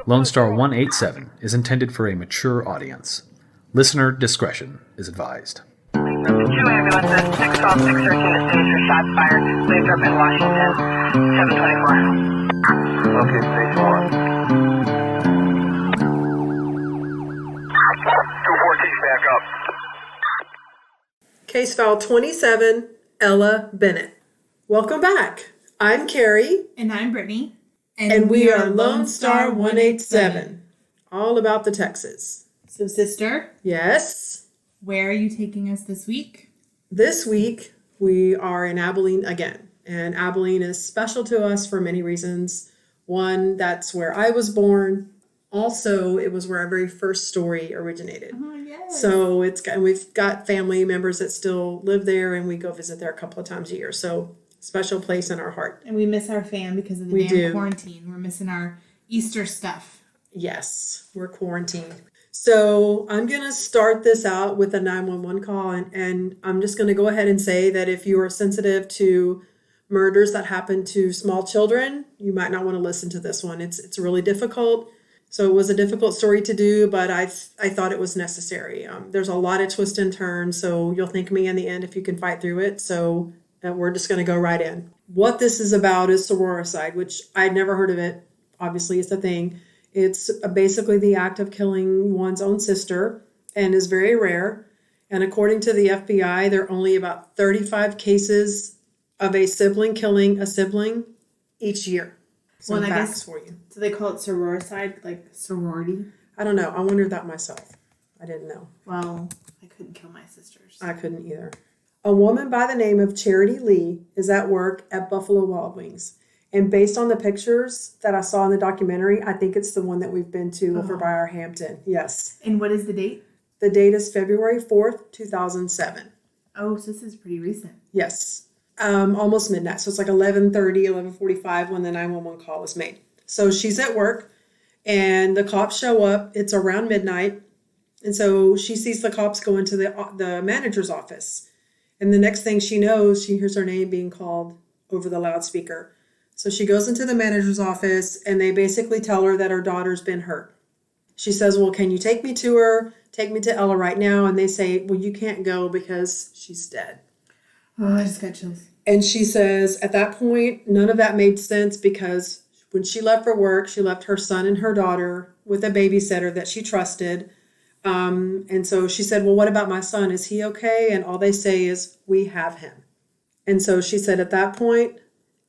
Lone Star 187 is intended for a mature audience. Listener discretion is advised. 2 ambulances, 612, 613 is stage for shots fired. Lathrop in Washington, 724. Okay, stage 1. 214, back up. Case file 27, Ella Bennett. Welcome back. I'm Kerri. And I'm Britney. And we are Lone Star 187. All about the Texas. So, sister. Yes. Where are you taking us this week? This week, we are in Abilene again. And Abilene is special to us for many reasons. One, that's where I was born. Also, it was where our very first story originated. Oh, yes. So we've got family members that still live there, and we go visit there a couple of times a year. So special place in our heart. And we miss our fam because of the quarantine. We're missing our Easter stuff. Yes, we're quarantined. So I'm going to start this out with a 911 call, and I'm just going to go ahead and say that if you are sensitive to murders that happen to small children, you might not want to listen to this one. It's really difficult. So it was a difficult story to do, but I thought it was necessary. There's a lot of twists and turns, so you'll thank me in the end if you can fight through it. So we're just going to go right in. What this is about is sororicide, which I'd never heard of it. Obviously, it's a thing. It's basically the act of killing one's own sister and is very rare. And according to the FBI, there are only about 35 cases of a sibling killing a sibling each year. Some facts for you. So they call it sororicide, like sorority? I don't know. I wondered that myself. I didn't know. Well, I couldn't kill my sisters. I couldn't either. A woman by the name of Charity Lee is at work at Buffalo Wild Wings. And based on the pictures that I saw in the documentary, I think it's the one that we've been to over by our Hampton. Yes. And what is the date? The date is February 4th, 2007. Oh, so this is pretty recent. Yes. Almost midnight. So it's like 11:30, 11:45 when the 911 call was made. So she's at work and the cops show up. It's around midnight. And so she sees the cops go into the manager's office. And the next thing she knows, she hears her name being called over the loudspeaker. So she goes into the manager's office and they basically tell her that her daughter's been hurt. She says, well, can you take me to her? Take me to Ella right now. And they say, well, you can't go because she's dead. Oh, I just got chills. And she says, at that point, none of that made sense because when she left for work, she left her son and her daughter with a babysitter that she trusted. And so she said, well, what about my son? Is he okay? And all they say is, we have him. And so she said, at that point,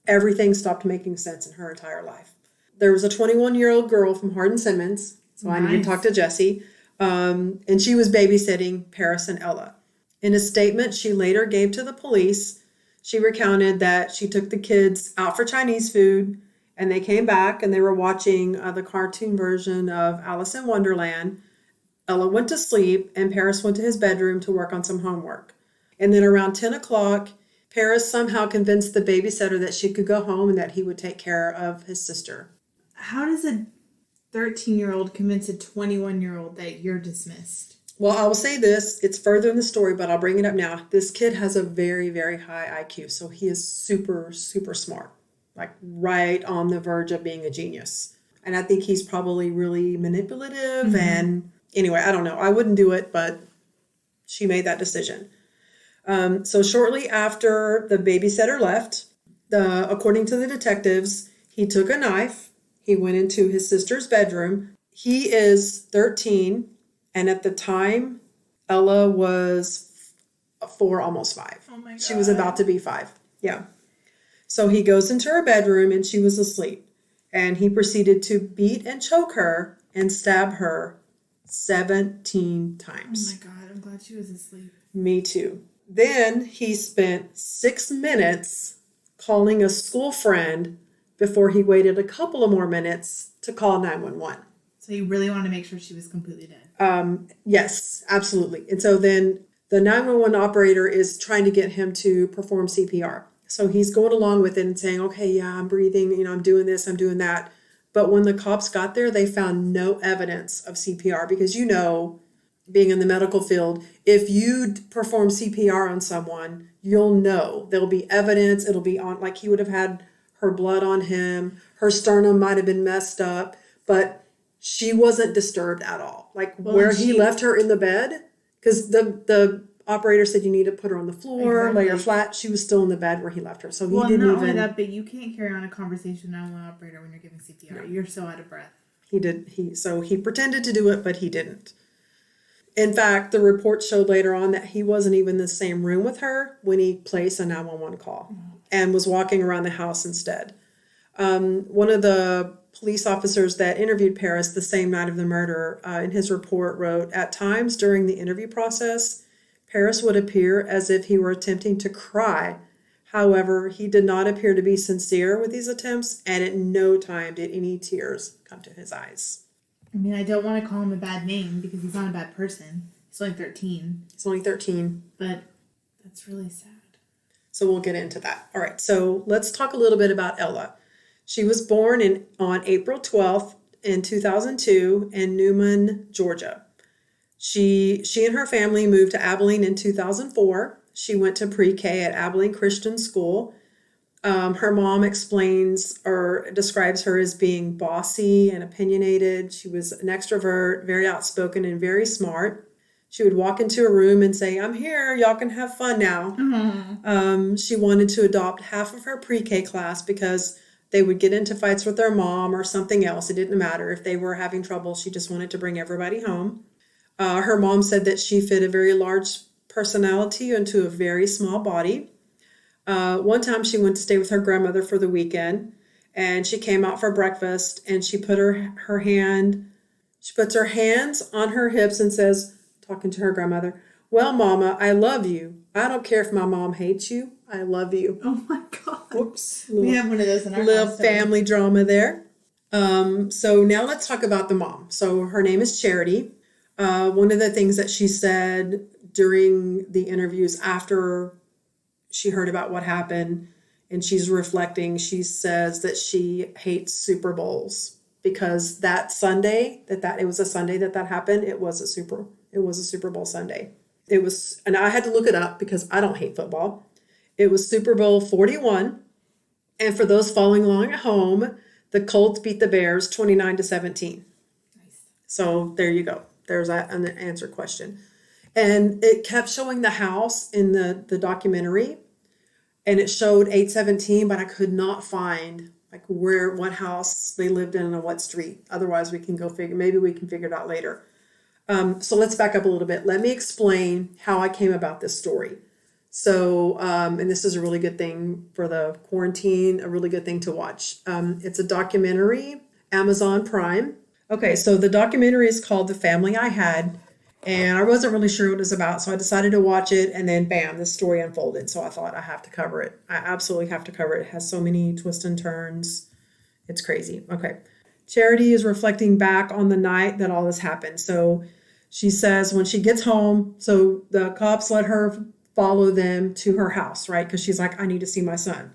everything stopped making sense in her entire life. There was a 21-year-old girl from Hardin Simmons. So nice. I need to talk to Jessie. And she was babysitting Paris and Ella. In a statement she later gave to the police, she recounted that she took the kids out for Chinese food and they came back and they were watching the cartoon version of Alice in Wonderland. Ella went to sleep and Paris went to his bedroom to work on some homework. And then around 10 o'clock, Paris somehow convinced the babysitter that she could go home and that he would take care of his sister. How does a 13-year-old convince a 21-year-old that you're dismissed? Well, I will say this. It's further in the story, but I'll bring it up now. This kid has a very, very high IQ. So he is super, super smart. Like right on the verge of being a genius. And I think he's probably really manipulative. Mm-hmm. And anyway, I don't know. I wouldn't do it, but she made that decision. So shortly after the babysitter left, according to the detectives, he took a knife. He went into his sister's bedroom. He is 13. And at the time, Ella was 4, almost 5. Oh my God. She was about to be 5. Yeah. So he goes into her bedroom and she was asleep. And he proceeded to beat and choke her and stab her 17 times. Oh my God, I'm glad she was asleep. Me too. Then he spent 6 minutes calling a school friend before he waited a couple of more minutes to call 911. So you really wanted to make sure she was completely dead? Yes, absolutely. And so then the 911 operator is trying to get him to perform CPR. So he's going along with it and saying, okay, yeah, I'm breathing, I'm doing this, I'm doing that. But when the cops got there, they found no evidence of CPR because, being in the medical field, if you perform CPR on someone, you'll know. There'll be evidence. It'll be on, like he would have had her blood on him. Her sternum might have been messed up, but she wasn't disturbed at all. Like where he left her in the bed, because the operator said you need to put her on the floor, lay her flat. She was still in the bed where he left her. So he didn't not even... only that, but you can't carry on a conversation with an operator when you're giving CPR. No. You're so out of breath. So he pretended to do it, but he didn't. In fact, the report showed later on that he wasn't even in the same room with her when he placed a 911 call and was walking around the house instead. One of the police officers that interviewed Paris the same night of the murder, in his report wrote, "At times during the interview process, Paris would appear as if he were attempting to cry. However, he did not appear to be sincere with these attempts, and at no time did any tears come to his eyes." I mean, I don't want to call him a bad name because he's not a bad person. He's only 13. He's only 13. But that's really sad. So we'll get into that. All right, so let's talk a little bit about Ella. She was born on April 12th in 2002 in Newman, Georgia. She and her family moved to Abilene in 2004. She went to pre-K at Abilene Christian School. Her mom explains or describes her as being bossy and opinionated. She was an extrovert, very outspoken, and very smart. She would walk into a room and say, "I'm here, y'all can have fun now." She wanted to adopt half of her pre-K class because they would get into fights with their mom or something else. It didn't matter. If they were having trouble, she just wanted to bring everybody home. Her mom said that she fit a very large personality into a very small body. One time she went to stay with her grandmother for the weekend, and she came out for breakfast, and she puts her hands on her hips and says, talking to her grandmother, "Well, Mama, I love you. I don't care if my mom hates you. I love you." Oh my God. Whoops. We have one of those in our little house. family drama there. So now let's talk about the mom. So her name is Charity. One of the things that she said during the interviews after she heard about what happened and she's reflecting, she says that she hates Super Bowls because that Sunday it was a Sunday that happened. It was a Super Bowl Sunday. It was, and I had to look it up because I don't hate football. It was Super Bowl 41. And for those following along at home, the Colts beat the Bears 29-17. Nice. So there you go. There's an answer question. And it kept showing the house in the documentary, and it showed 817, but I could not find like what house they lived in and what street. Otherwise, maybe we can figure it out later. So let's back up a little bit. Let me explain how I came about this story. So, and this is a really good thing for the quarantine, a really good thing to watch. It's a documentary, Amazon Prime. Okay, so the documentary is called The Family I Had, and I wasn't really sure what it was about, so I decided to watch it, and then bam, this story unfolded. So I thought I have to cover it. I absolutely have to cover it. It has so many twists and turns. It's crazy. Okay. Charity is reflecting back on the night that all this happened. So she says when she gets home, so the cops let her follow them to her house, right? Because she's like, I need to see my son.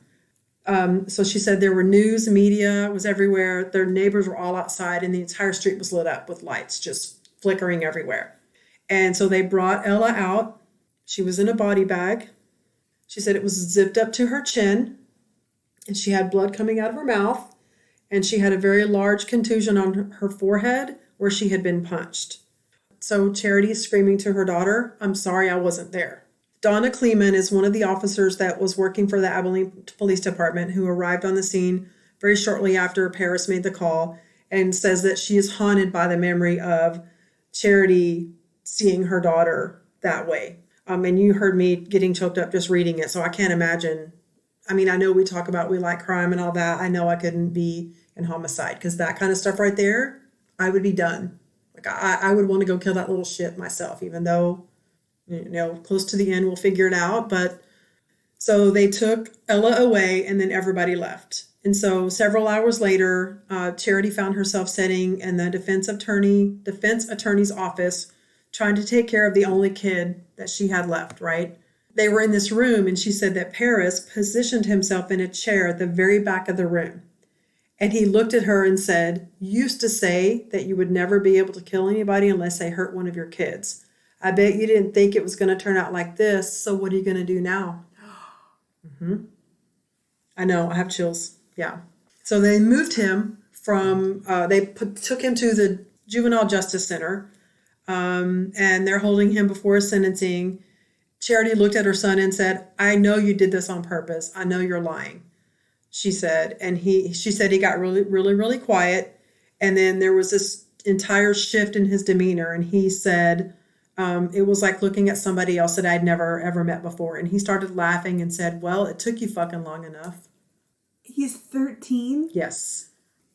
So she said there were news, media was everywhere. Their neighbors were all outside, and the entire street was lit up with lights just flickering everywhere. And so they brought Ella out. She was in a body bag. She said it was zipped up to her chin, and she had blood coming out of her mouth, and she had a very large contusion on her forehead where she had been punched. So Charity is screaming to her daughter, "I'm sorry I wasn't there." Donna Kleeman is one of the officers that was working for the Abilene Police Department who arrived on the scene very shortly after Paris made the call, and says that she is haunted by the memory of Charity seeing her daughter that way. And you heard me getting choked up just reading it, so I can't imagine. I mean, I know we talk about we like crime and all that. I know I couldn't be in homicide because that kind of stuff right there, I would be done. Like I would want to go kill that little shit myself, even though, close to the end, we'll figure it out. But so they took Ella away and then everybody left. And so several hours later, Charity found herself sitting in the defense attorney's office trying to take care of the only kid that she had left, right? They were in this room, and she said that Paris positioned himself in a chair at the very back of the room. And he looked at her and said, "You used to say that you would never be able to kill anybody unless they hurt one of your kids. I bet you didn't think it was going to turn out like this, so what are you going to do now?" I know, I have chills. Yeah. So they moved him from, took him to the Juvenile Justice Center, and they're holding him before sentencing. Charity looked at her son and said, I know you did this on purpose. I know you're lying, she said. And she said he got really, really, really quiet. And then there was this entire shift in his demeanor. And he said, it was like looking at somebody else that I'd never, ever met before. And he started laughing and said, well, it took you fucking long enough. He's 13? Yes.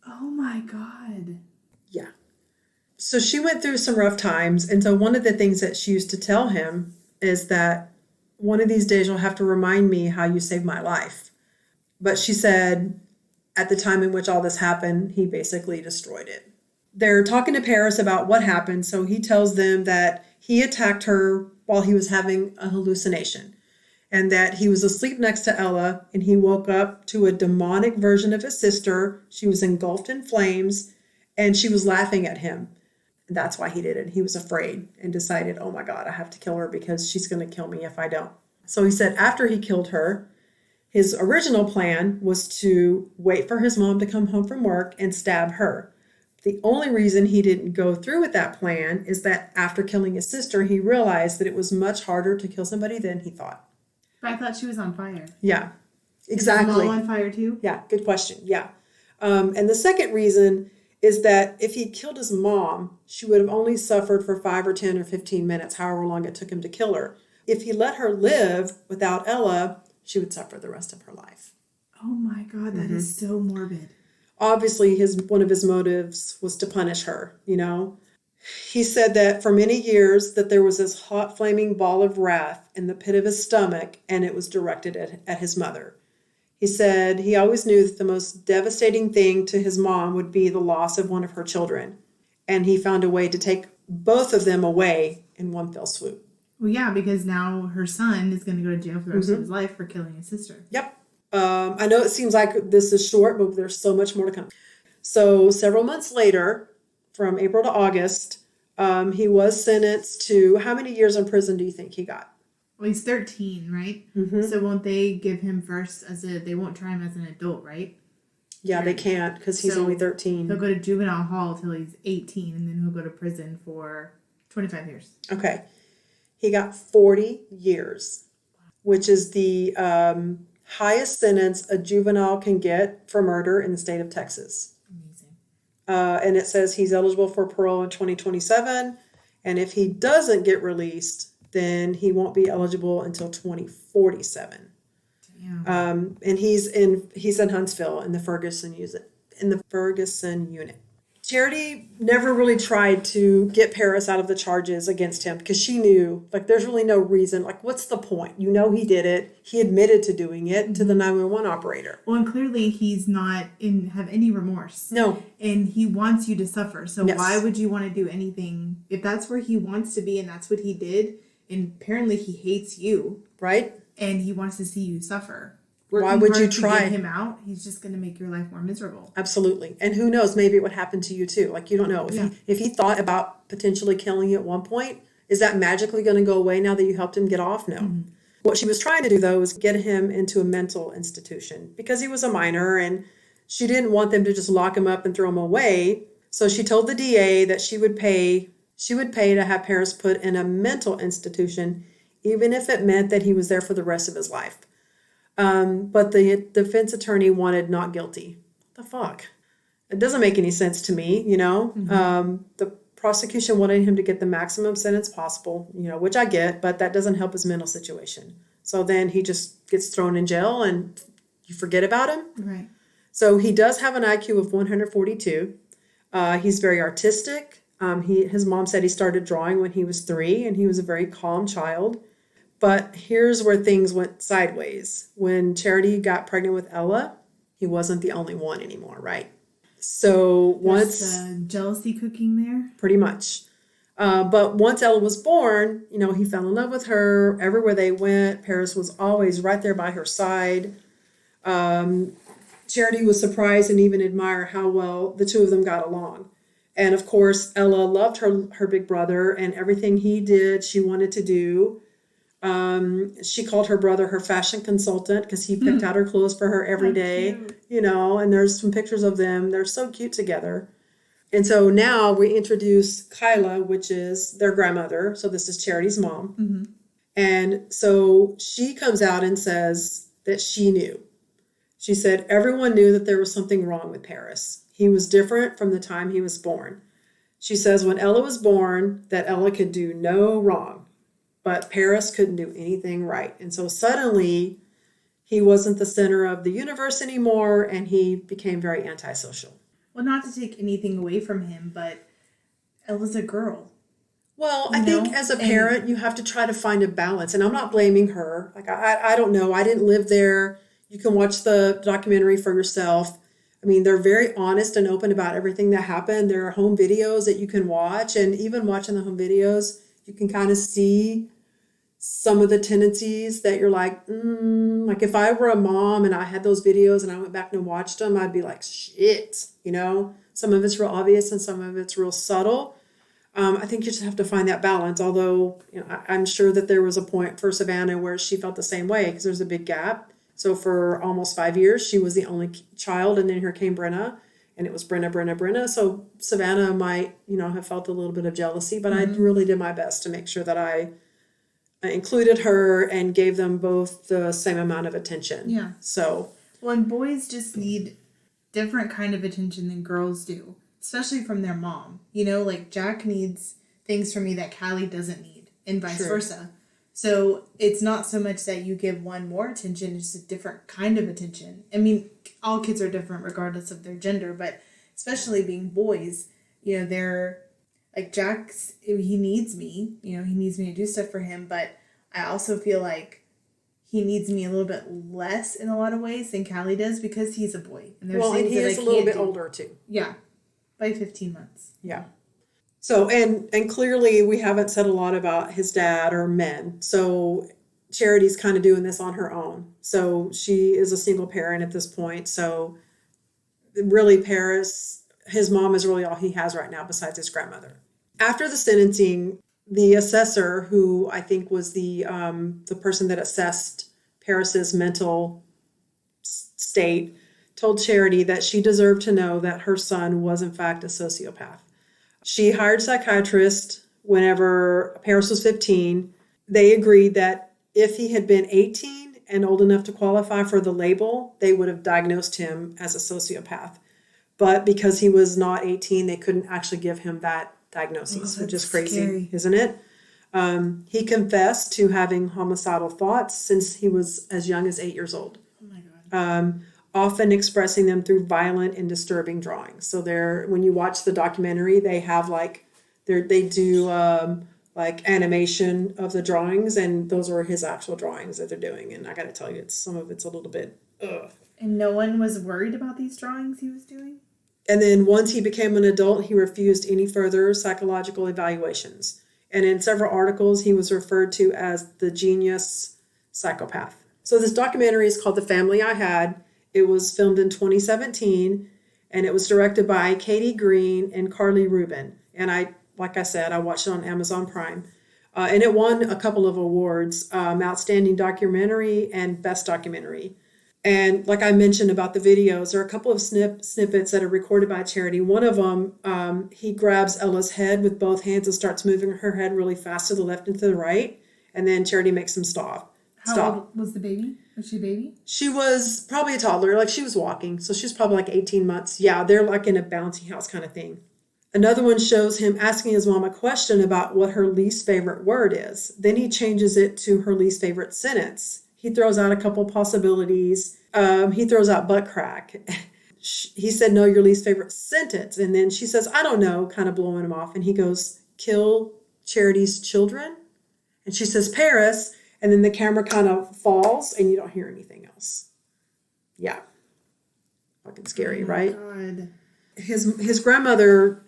Oh my God. Yeah. So she went through some rough times. And so one of the things that she used to tell him is that one of these days you'll have to remind me how you saved my life. But she said at the time in which all this happened, he basically destroyed it. They're talking to Paris about what happened. So he tells them that he attacked her while he was having a hallucination and that he was asleep next to Ella and he woke up to a demonic version of his sister. She was engulfed in flames and she was laughing at him. And that's why he did it. He was afraid and decided, oh my God, I have to kill her because she's going to kill me if I don't. So he said after he killed her, his original plan was to wait for his mom to come home from work and stab her. The only reason he didn't go through with that plan is that after killing his sister, he realized that it was much harder to kill somebody than he thought. But I thought she was on fire. Yeah, exactly. Is his mom on fire too? Yeah, good question. Yeah. And the second reason is that if he killed his mom, she would have only suffered for 5 or 10 or 15 minutes, however long it took him to kill her. If he let her live without Ella, she would suffer the rest of her life. Oh my God, that is so morbid. Obviously, one of his motives was to punish her, you know. He said that for many years that there was this hot flaming ball of wrath in the pit of his stomach, and it was directed at his mother. He said he always knew that the most devastating thing to his mom would be the loss of one of her children. And he found a way to take both of them away in one fell swoop. Well, yeah, because now her son is going to go to jail for the rest of his life for killing his sister. Yep. I know it seems like this is short, but there's so much more to come. So several months later, from April to August, he was sentenced to, how many years in prison do you think he got? Well, he's 13, right? So won't they give him first they won't try him as an adult, right? Yeah, they can't because he's only 13. He'll go to juvenile hall till he's 18, and then he'll go to prison for 25 years. Okay. He got 40 years, which is the highest sentence a juvenile can get for murder in the state of Texas. Amazing. And it says he's eligible for parole in 2027. And if he doesn't get released, then he won't be eligible until 2047. Damn. And he's in Huntsville in the Ferguson unit. Charity never really tried to get Paris out of the charges against him because she knew, like, there's really no reason. Like, what's the point? You know he did it. He admitted to doing it to the 911 operator. Well, and clearly he's not have any remorse. No. And he wants you to suffer. So Yes. why would you want to do anything if that's where he wants to be and that's what he did? And apparently he hates you. Right? And he wants to see you suffer. Why would you To try? get him out? He's just going to make your life more miserable. Absolutely. And who knows, maybe it would happen to you too. Like, you don't know. If he thought about potentially killing you at one point, is that magically going to go away now that you helped him get off? No. What she was trying to do, though, was get him into a mental institution because he was a minor and she didn't want them to just lock him up and throw him away. So she told the DA that she would pay to have Paris put in a mental institution, even if it meant that he was there for the rest of his life. But the defense attorney wanted not guilty. What the fuck? It doesn't make any sense to me, you know? The prosecution wanted him to get the maximum sentence possible, you know, which I get, but that doesn't help his mental situation. So then he just gets thrown in jail and you forget about him. Right. So he does have an IQ of 142. He's very artistic. His mom said he started drawing when he was 3 and he was a very calm child. But here's where things went sideways. When Charity got pregnant with Ella, he wasn't the only one anymore, right? So once... jealousy cooking there? Pretty much. But once Ella was born, you know, he fell in love with her. Everywhere they went, Paris was always right there by her side. Charity was surprised and even admired how well the two of them got along. And of course, Ella loved her big brother and everything he did, she wanted to do. She called her brother her fashion consultant because he picked out her clothes for her every day, cute. and there's some pictures of them. They're so cute together. And so now we introduce Kyla, which is their grandmother. So this is Charity's mom. Mm-hmm. And so she comes out and says that she knew. She said everyone knew that there was something wrong with Paris. He was different from the time he was born. She says when Ella was born, that Ella could do no wrong, but Paris couldn't do anything right. And so suddenly he wasn't the center of the universe anymore, and he became very antisocial. Well, not to take anything away from him, but Ella's a girl. Well, I think as a parent, you have to try to find a balance. And I'm not blaming her. Like, I don't know. I didn't live there. You can watch the documentary for yourself. I mean, they're very honest and open about everything that happened. There are home videos that you can watch. And even watching the home videos, you can kind of see some of the tendencies that you're like if I were a mom and I had those videos and I went back and watched them, I'd be like, shit, some of it's real obvious and some of it's real subtle. I think you just have to find that balance. Although, I'm sure that there was a point for Savannah where she felt the same way because there's a big gap. So for almost 5 years, she was the only child, and then here came Brenna, and it was Brenna. So Savannah might, have felt a little bit of jealousy, but I really did my best to make sure that I included her and gave them both the same amount of attention. Yeah. So. Well, and boys just need different kind of attention than girls do, especially from their mom. Like Jack needs things from me that Callie doesn't need, and vice versa. So it's not so much that you give one more attention, it's just a different kind of attention. I mean, all kids are different regardless of their gender, but especially being boys, they're like Jack's, he needs me, he needs me to do stuff for him, but I also feel like he needs me a little bit less in a lot of ways than Callie does because he's a boy. And there's things he that is I a little can't bit do. older too. Yeah, by 15 months. Yeah. So, and clearly we haven't said a lot about his dad or men. So Charity's kind of doing this on her own. So she is a single parent at this point. So really Paris, his mom is really all he has right now besides his grandmother. After the sentencing, the assessor, who I think was the person that assessed Paris's mental state, told Charity that she deserved to know that her son was in fact a sociopath. She hired a psychiatrist whenever Paris was 15. They agreed that if he had been 18 and old enough to qualify for the label, they would have diagnosed him as a sociopath. But because he was not 18, they couldn't actually give him that diagnosis, which is crazy, scary. Isn't it? He confessed to having homicidal thoughts since he was as young as 8 years old. Oh my God. Often expressing them through violent and disturbing drawings. So when you watch the documentary, they have they do animation of the drawings, and those are his actual drawings that they're doing. And I got to tell you, some of it's a little bit, ugh. And no one was worried about these drawings he was doing? And then once he became an adult, he refused any further psychological evaluations. And in several articles, he was referred to as the genius psychopath. So this documentary is called The Family I Had. It was filmed in 2017, and it was directed by Katie Green and Carlye Rubin. And like I said, I watched it on Amazon Prime. And it won a couple of awards, Outstanding Documentary and Best Documentary. And like I mentioned about the videos, there are a couple of snippets that are recorded by Charity. One of them, he grabs Ella's head with both hands and starts moving her head really fast to the left and to the right. And then Charity makes him stop. How old was the baby? Was she a baby? She was probably a toddler, like she was walking. So she's probably like 18 months. Yeah, they're like in a bouncy house kind of thing. Another one shows him asking his mom a question about what her least favorite word is. Then he changes it to her least favorite sentence. He throws out a couple possibilities. He throws out butt crack. He said, no, your least favorite sentence. And then she says, I don't know, kind of blowing him off. And he goes, kill Charity's children. And she says, Paris. And then the camera kind of falls and you don't hear anything else. Yeah. Fucking scary, right? God. His grandmother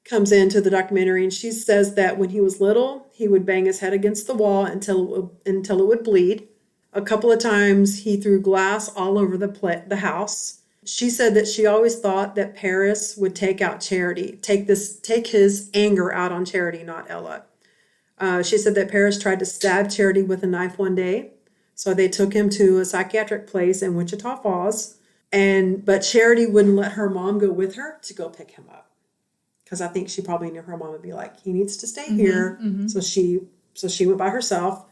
comes into the documentary and she says that when he was little, he would bang his head against the wall until it would bleed. A couple of times he threw glass all over the house. She said that she always thought that Paris would take out Charity, take his anger out on Charity, not Ella. She said that Paris tried to stab Charity with a knife one day. So they took him to a psychiatric place in Wichita Falls. But Charity wouldn't let her mom go with her to go pick him up. Because I think she probably knew her mom would be like, he needs to stay here. So she went by herself.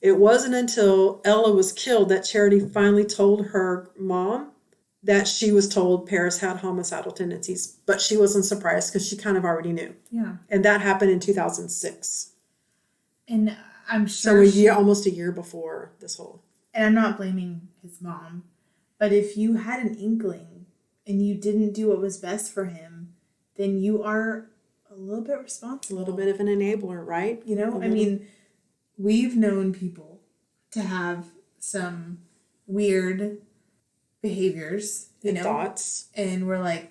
It wasn't until Ella was killed that Charity finally told her mom that she was told Paris had homicidal tendencies. But she wasn't surprised because she kind of already knew. Yeah. And that happened in 2006. And I'm sure almost a year before this whole. And I'm not blaming his mom, but if you had an inkling and you didn't do what was best for him, then you are a little bit responsible. A little bit of an enabler, right? You know, I mean, we've known people to have some weird behaviors, thoughts. And we're like,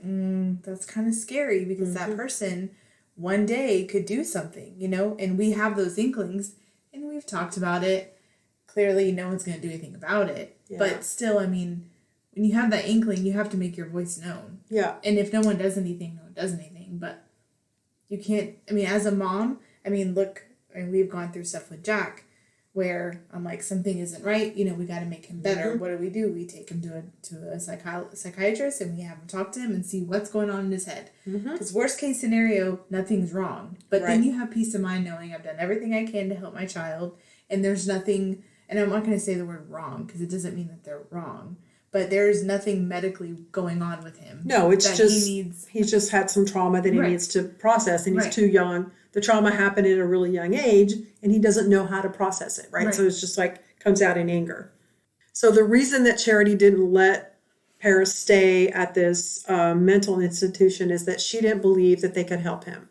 that's kind of scary because that person one day could do something, and we have those inklings and we've talked about it. Clearly, no one's going to do anything about it. Yeah. But still, I mean, when you have that inkling, you have to make your voice known. Yeah. And if no one does anything, no one does anything. But you can't, as a mom, look, we've gone through stuff with Jack where I'm like, something isn't right. We got to make him better. What do? We take him to a psychiatrist and we have him talk to him and see what's going on in his head. Because worst case scenario, nothing's wrong. But then you have peace of mind knowing I've done everything I can to help my child and there's nothing, and I'm not going to say the word wrong because it doesn't mean that they're wrong, but there's nothing medically going on with him. No, it's just, he's just had some trauma that he needs to process and he's too young. The trauma happened at a really young age and he doesn't know how to process it, right? So it's just like comes out in anger. So the reason that Charity didn't let Paris stay at this mental institution is that she didn't believe that they could help him.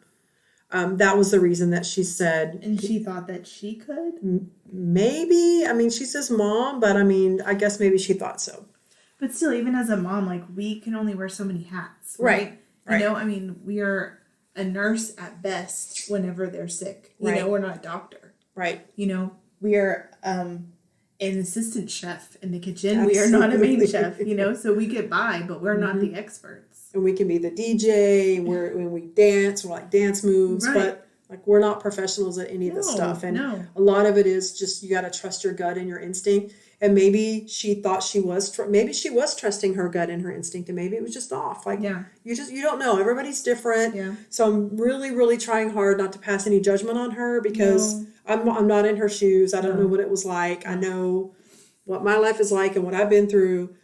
That was the reason that she said. And she thought that she could? Maybe. She's his mom, but I guess maybe she thought so. But still, even as a mom, we can only wear so many hats. Right. We are a nurse at best whenever they're sick. We're not a doctor. Right. We are an assistant chef in the kitchen. Absolutely. We are not a main chef, so we get by, but we're not the experts. And we can be the DJ, when we dance, we're like dance moves, but we're not professionals at any of this stuff. And a lot of it is just, you got to trust your gut and your instinct. And maybe she thought she was, maybe she was trusting her gut and her instinct, and maybe it was just off. You don't know. Everybody's different. Yeah. So I'm really, really trying hard not to pass any judgment on her because I'm not in her shoes. I don't know what it was like. I know what my life is like and what I've been through.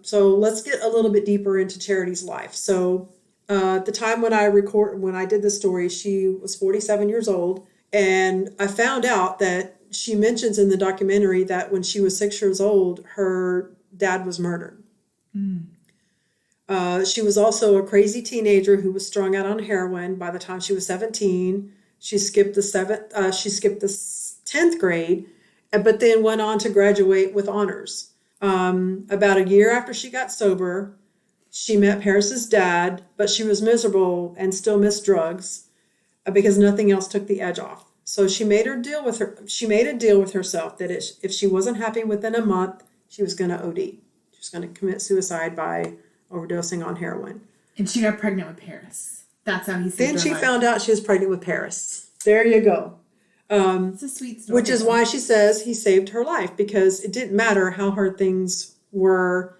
So let's get a little bit deeper into Charity's life. So at the time when I did this story, she was 47 years old, and I found out that she mentions in the documentary that when she was 6 years old, her dad was murdered. She was also a crazy teenager who was strung out on heroin. By the time she was 17, she skipped the 10th grade, but then went on to graduate with honors. About a year after she got sober, she met Paris's dad, but she was miserable and still missed drugs because nothing else took the edge off. So she made a deal with herself that if she wasn't happy within a month, she was going to OD. She was going to commit suicide by overdosing on heroin. And she got pregnant with Paris. That's how he saved her life. Then she found out she was pregnant with Paris. There you go. It's a sweet story. Which is why she says he saved her life, because it didn't matter how hard things were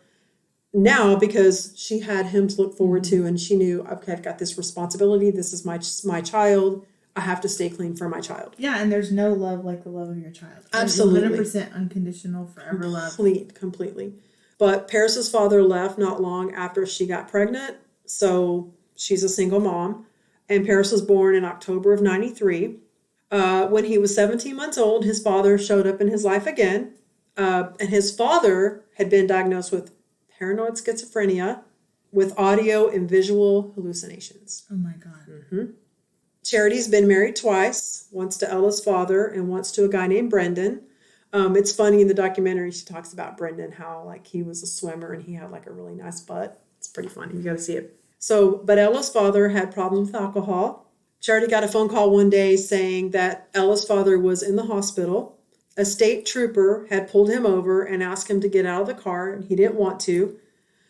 now, because she had him to look forward to, and she knew, okay, I've got this responsibility. This is my child. I have to stay clean for my child. Yeah, and there's no love like the love of your child. Absolutely. 100% unconditional, forever love. Completely. But Paris's father left not long after she got pregnant, so she's a single mom. And Paris was born in October of 93. When he was 17 months old, his father showed up in his life again. And his father had been diagnosed with paranoid schizophrenia with audio and visual hallucinations. Oh my God. Mm-hmm. Charity's been married twice, once to Ella's father and once to a guy named Brendan. It's funny in the documentary, she talks about Brendan, how he was a swimmer and he had a really nice butt. It's pretty funny. You got to see it. But Ella's father had problems with alcohol. Charity got a phone call one day saying that Ella's father was in the hospital. A state trooper had pulled him over and asked him to get out of the car, and he didn't want to.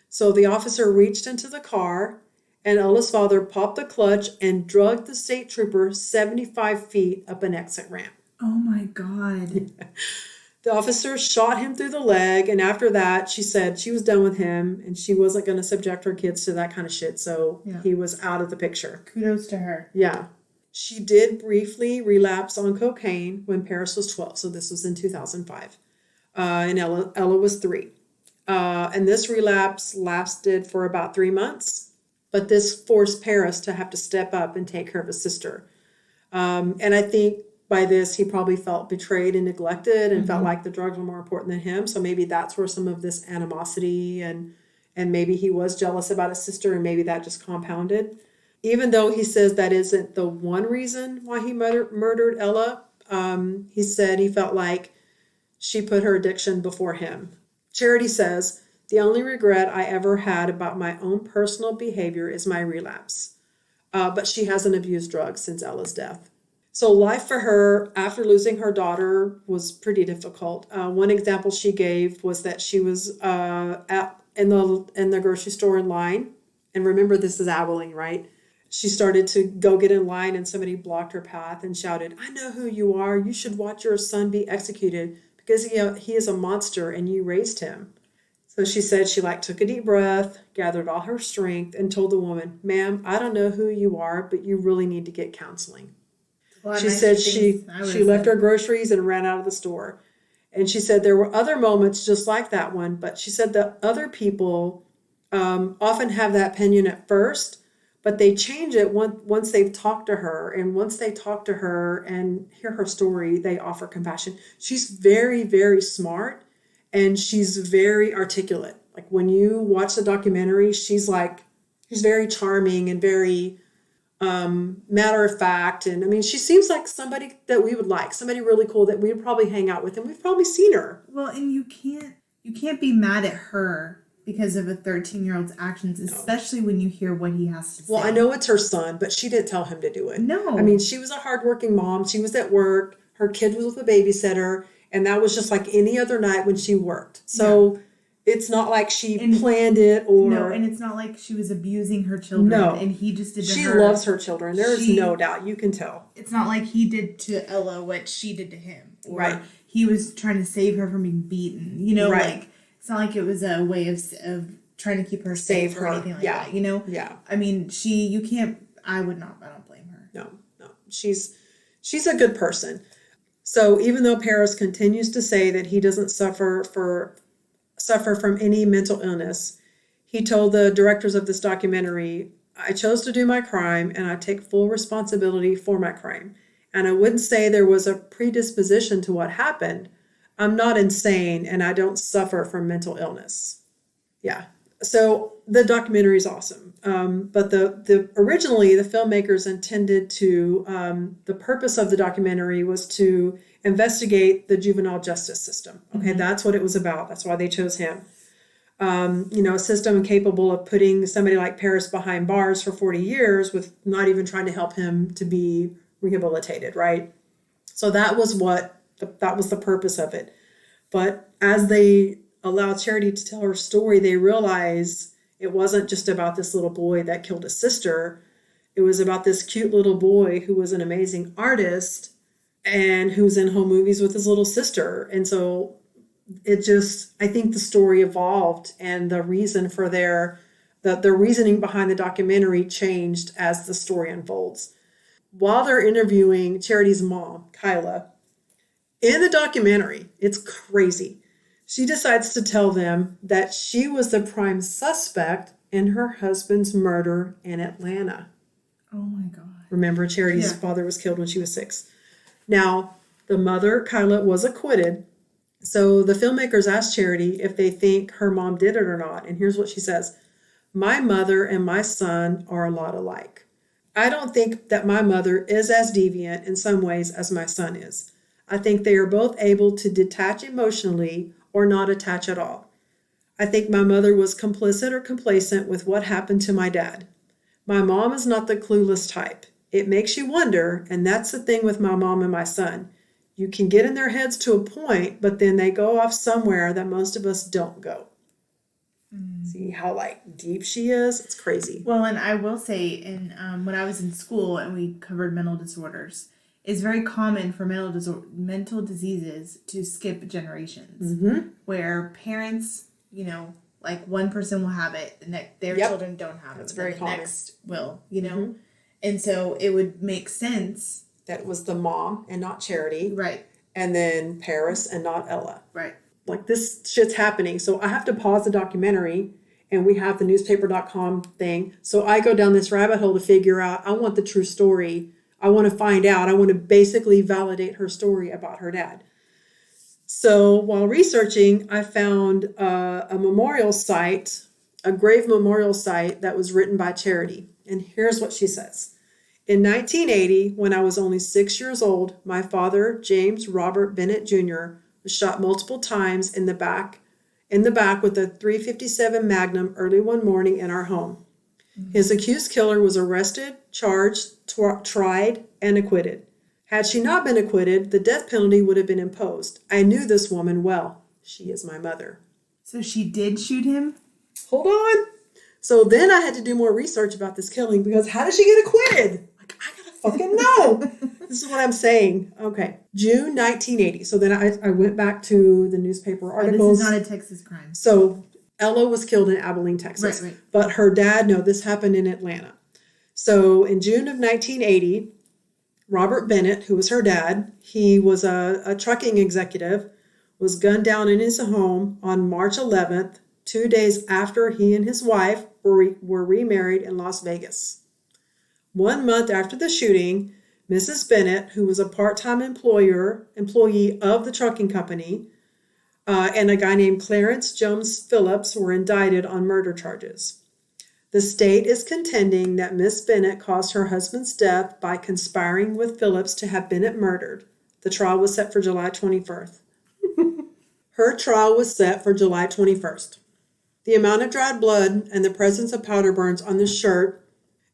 So the officer reached into the car and Ella's father popped the clutch and drugged the state trooper 75 feet up an exit ramp. Oh my God. The officer shot him through the leg, and after that, she said she was done with him and she wasn't going to subject her kids to that kind of shit, so he was out of the picture. Kudos to her. Yeah. She did briefly relapse on cocaine when Paris was 12, so this was in 2005, and Ella was 3. And this relapse lasted for about 3 months, but this forced Paris to have to step up and take care of his sister. And I think by this, he probably felt betrayed and neglected and felt like the drugs were more important than him. So maybe that's where some of this animosity and maybe he was jealous about his sister and maybe that just compounded. Even though he says that isn't the one reason why he murdered Ella, he said he felt like she put her addiction before him. Charity says, the only regret I ever had about my own personal behavior is my relapse. But she hasn't abused drugs since Ella's death. So life for her after losing her daughter was pretty difficult. One example she gave was that she was in the grocery store in line. And remember, this is Abilene, right? She started to go get in line and somebody blocked her path and shouted, I know who you are. You should watch your son be executed because he is a monster and you raised him. So she said she took a deep breath, gathered all her strength, and told the woman, ma'am, I don't know who you are, but you really need to get counseling. Well, she said she left her groceries and ran out of the store. And she said there were other moments just like that one, but she said that other people often have that opinion at first, but they change it once they've talked to her. And once they talk to her and hear her story, they offer compassion. She's very, very smart and she's very articulate. Like when you watch the documentary, she's very charming and very matter of fact. And I mean, she seems like somebody that we would like, somebody really cool that we would probably hang out with, and we've probably seen her. Well, and you can't be mad at her because of a 13-year-old's actions, especially when you hear what he has to say. Well, I know it's her son, but she didn't tell him to do it. No. I mean, she was a hardworking mom. She was at work. Her kid was with a babysitter, and that was just like any other night when she worked. So it's not like she planned it or... No, and it's not like she was abusing her children. No. And he just did to she her. She loves her children. There is no doubt. You can tell. It's not like he did to Ella what she did to him. Or right. He was trying to save her from being beaten. You know, right. It's not like it was a way of trying to keep her safe or anything like that, you know? Yeah. I mean, I don't blame her. No. She's a good person. So even though Paris continues to say that he doesn't suffer from any mental illness, he told the directors of this documentary, I chose to do my crime and I take full responsibility for my crime. And I wouldn't say there was a predisposition to what happened. I'm not insane and I don't suffer from mental illness. Yeah. So the documentary is awesome. But originally the filmmakers intended to, the purpose of the documentary was to investigate the juvenile justice system. Okay. Mm-hmm. That's what it was about. That's why they chose him. A system capable of putting somebody like Paris behind bars for 40 years with not even trying to help him to be rehabilitated. Right. So that was the purpose of it. But as they allowed Charity to tell her story, they realized it wasn't just about this little boy that killed his sister. It was about this cute little boy who was an amazing artist and who's in home movies with his little sister. And so I think the story evolved and the reason for the reasoning behind the documentary changed as the story unfolds. While they're interviewing Charity's mom, Kyla, in the documentary, it's crazy. She decides to tell them that she was the prime suspect in her husband's murder in Atlanta. Oh my God. Remember, Charity's father was killed when she was 6. Now, the mother, Kyla, was acquitted. So the filmmakers asked Charity if they think her mom did it or not. And here's what she says. My mother and my son are a lot alike. I don't think that my mother is as deviant in some ways as my son is. I think they are both able to detach emotionally or not attach at all. I think my mother was complicit or complacent with what happened to my dad. My mom is not the clueless type. It makes you wonder, and that's the thing with my mom and my son. You can get in their heads to a point, but then they go off somewhere that most of us don't go. See how like deep she is? It's crazy. Well, and I will say, when I was in school and we covered mental disorders, it's very common for mental diseases to skip generations, where parents, like one person will have it, and their children don't have it. That's very common. Next will, and so it would make sense that it was the mom and not Charity, right? And then Paris and not Ella, right? Like this shit's happening, so I have to pause the documentary. And we have the newspaper.com thing. So I go down this rabbit hole to figure out, I want the true story. I want to find out. I want to basically validate her story about her dad. So while researching, I found a memorial site, a grave memorial site that was written by Charity. And here's what she says. In 1980, when I was only 6 years old, my father, James Robert Bennett Jr., was shot multiple times in the back with a .357 Magnum early one morning in our home. His accused killer was arrested, charged, tried, and acquitted. Had she not been acquitted, the death penalty would have been imposed. I knew this woman well. She is my mother. So she did shoot him? Hold on. So then I had to do more research about this killing because how did she get acquitted? Like, I gotta fucking know. This is what I'm saying. Okay. June 1980. So then I went back to the newspaper articles. This is not a Texas crime. So Ella was killed in Abilene, Texas. Right. But her dad, no, this happened in Atlanta. So in June of 1980, Robert Bennett, who was her dad, he was a trucking executive, was gunned down in his home on March 11th, 2 days after he and his wife were remarried in Las Vegas. 1 month after the shooting, Mrs. Bennett, who was a part-time employee of the trucking company, and a guy named Clarence Jones Phillips were indicted on murder charges. The state is contending that Miss Bennett caused her husband's death by conspiring with Phillips to have Bennett murdered. The trial was set for July 21st. Her trial was set for July 21st. The amount of dried blood and the presence of powder burns on the shirt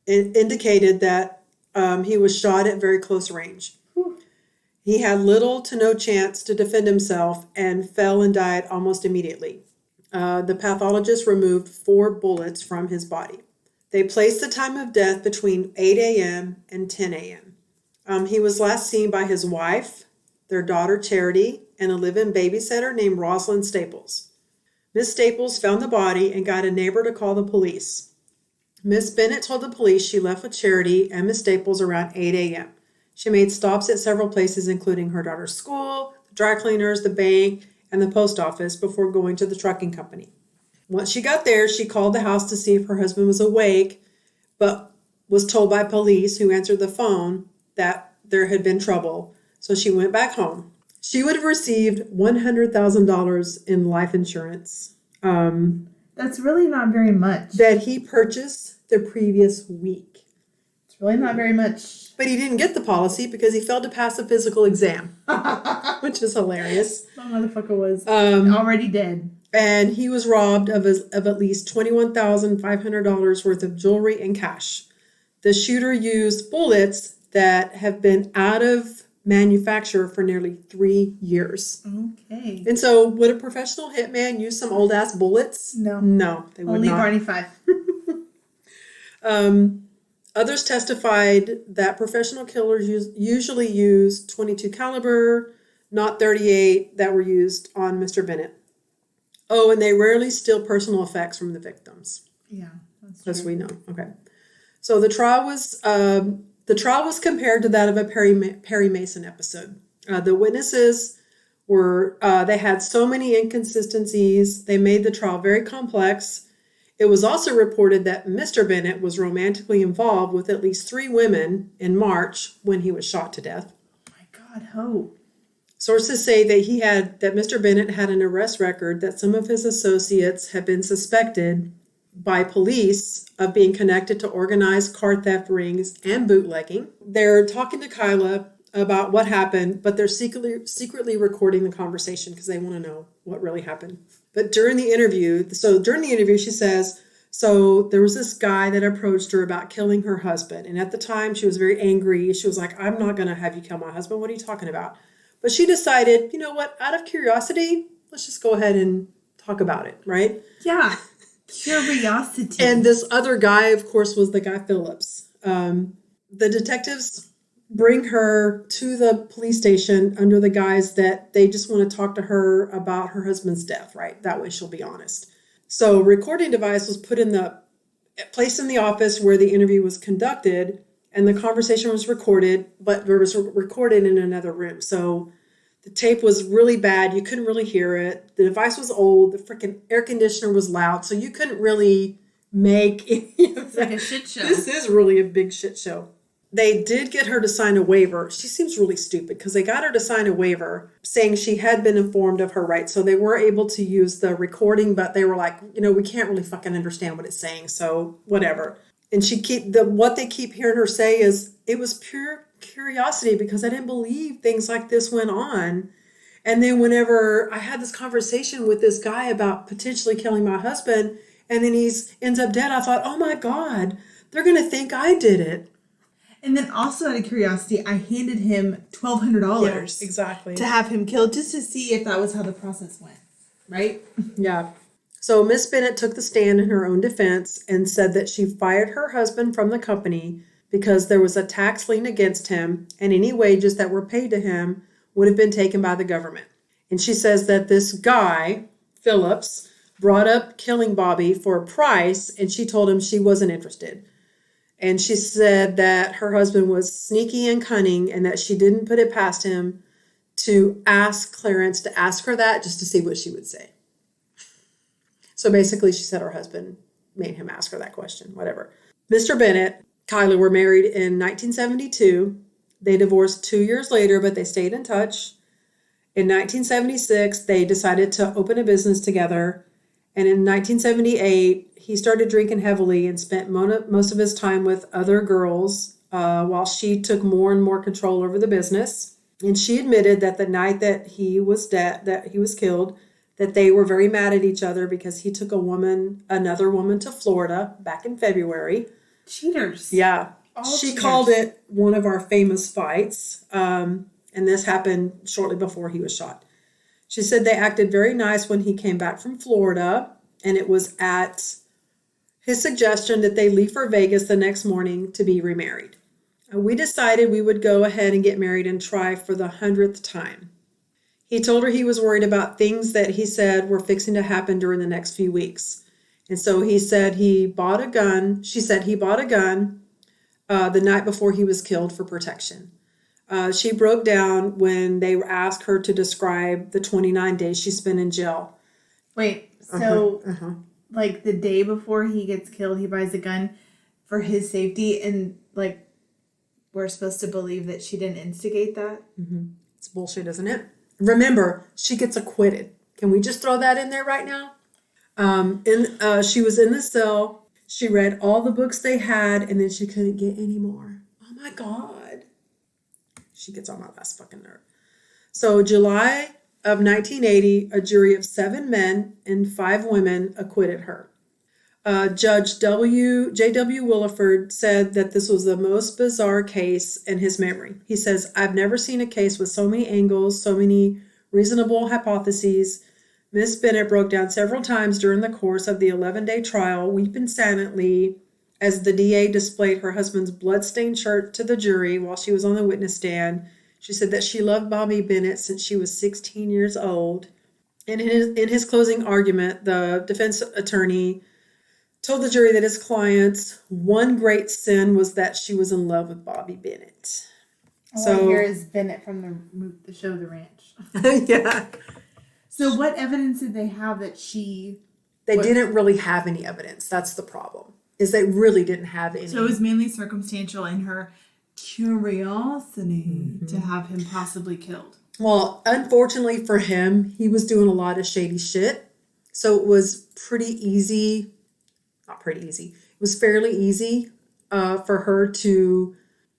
indicated that he was shot at very close range. He had little to no chance to defend himself and fell and died almost immediately. The pathologist removed 4 bullets from his body. They placed the time of death between 8 a.m. and 10 a.m. He was last seen by his wife, their daughter Charity, and a live-in babysitter named Rosalind Staples. Miss Staples found the body and got a neighbor to call the police. Miss Bennett told the police she left with Charity and Miss Staples around 8 a.m. She made stops at several places, including her daughter's school, the dry cleaners, the bank, and the post office before going to the trucking company. Once she got there, she called the house to see if her husband was awake, but was told by police who answered the phone that there had been trouble, so she went back home. She would have received $100,000 in life insurance. That's really not very much. That he purchased the previous week. It's really not very much. But he didn't get the policy because he failed to pass a physical exam, which is hilarious. That motherfucker was already dead. And he was robbed of at least $21,500 worth of jewelry and cash. The shooter used bullets that have been out of manufacture for nearly 3 years. Okay. And so would a professional hitman use some old ass bullets? No. No, they would Only not. Barney Fife. Others testified that professional killers usually use .22 caliber, not .38 that were used on Mr. Bennett. Oh, and they rarely steal personal effects from the victims. Yeah, that's As true. we know. Okay. So the trial was compared to that of a Perry Mason episode. The witnesses they had so many inconsistencies. They made the trial very complex. It was also reported that Mr. Bennett was romantically involved with at least 3 women in March when he was shot to death. Oh my God, Hope. Sources say that Mr. Bennett had an arrest record, that some of his associates had been suspected by police of being connected to organized car theft rings and bootlegging. They're talking to Kyla about what happened, but they're secretly recording the conversation because they want to know what really happened. But during the interview, she says, so there was this guy that approached her about killing her husband. And at the time, she was very angry. She was like, I'm not going to have you kill my husband. What are you talking about? But she decided, you know what, out of curiosity, let's just go ahead and talk about it, right? Yeah. Curiosity. And this other guy, of course, was the guy Phillips. The detectives bring her to the police station under the guise that they just want to talk to her about her husband's death, right? That way she'll be honest. So recording device was placed in the office where the interview was conducted, and the conversation was recorded, but it was recorded in another room. So the tape was really bad. You couldn't really hear it. The device was old. The freaking air conditioner was loud. So you couldn't really make any of that. Like a shit show. This is really a big shit show. They did get her to sign a waiver. She seems really stupid because they got her to sign a waiver saying she had been informed of her rights. So they were able to use the recording, but they were like, we can't really fucking understand what it's saying. So whatever. And what they keep hearing her say is, it was pure curiosity because I didn't believe things like this went on. And then whenever I had this conversation with this guy about potentially killing my husband, and then ends up dead, I thought, oh my God, they're going to think I did it. And then also out of curiosity, I handed him $1,200 Yeah, exactly. to have him killed just to see if that was how the process went. Right? Yeah. So Miss Bennett took the stand in her own defense and said that she fired her husband from the company because there was a tax lien against him and any wages that were paid to him would have been taken by the government. And she says that this guy, Phillips, brought up killing Bobby for a price and she told him she wasn't interested. And she said that her husband was sneaky and cunning and that she didn't put it past him to ask Clarence to ask her that just to see what she would say. So basically she said her husband made him ask her that question, whatever. Mr. Bennett, Kyla were married in 1972. They divorced 2 years later, but they stayed in touch. In 1976, they decided to open a business together. And in 1978, he started drinking heavily and spent most of his time with other girls while she took more and more control over the business. And she admitted that the night that he was killed, that they were very mad at each other because he took another woman to Florida back in February. Cheaters. Yeah. She cheaters. called it one of our famous fights. And this happened shortly before he was shot. She said they acted very nice when he came back from Florida, and it was at his suggestion that they leave for Vegas the next morning to be remarried. We decided we would go ahead and get married and try for the 100th time. He told her he was worried about things that he said were fixing to happen during the next few weeks. And so he said he bought a gun. She said he bought a gun the night before he was killed for protection. She broke down when they asked her to describe the 29 days she spent in jail. Wait, so like the day before he gets killed, he buys a gun for his safety, and like we're supposed to believe that she didn't instigate that? Mm-hmm. It's bullshit, isn't it? Remember, she gets acquitted. Can we just throw that in there right now? She was in the cell. She read all the books they had, and then she couldn't get any more. Oh my God. She gets on my last fucking nerve. So July of 1980, a jury of 7 men and 5 women acquitted her. Judge J.W. Williford said that this was the most bizarre case in his memory. He says, I've never seen a case with so many angles, so many reasonable hypotheses. Miss Bennett broke down several times during the course of the 11-day trial, weeping silently as the DA displayed her husband's blood-stained shirt to the jury while she was on the witness stand. She said that she loved Bobby Bennett since she was 16 years old. And in his closing argument, the defense attorney told the jury that his client's one great sin was that she was in love with Bobby Bennett. So here is Bennett from the show The Ranch. Yeah. So what evidence did they have that They didn't really have any evidence. That's the problem. Is they really didn't have any. So it was mainly circumstantial in her curiosity to have him possibly killed. Well, unfortunately for him, he was doing a lot of shady shit. So it was pretty easy. Not pretty easy. It was fairly easy for her to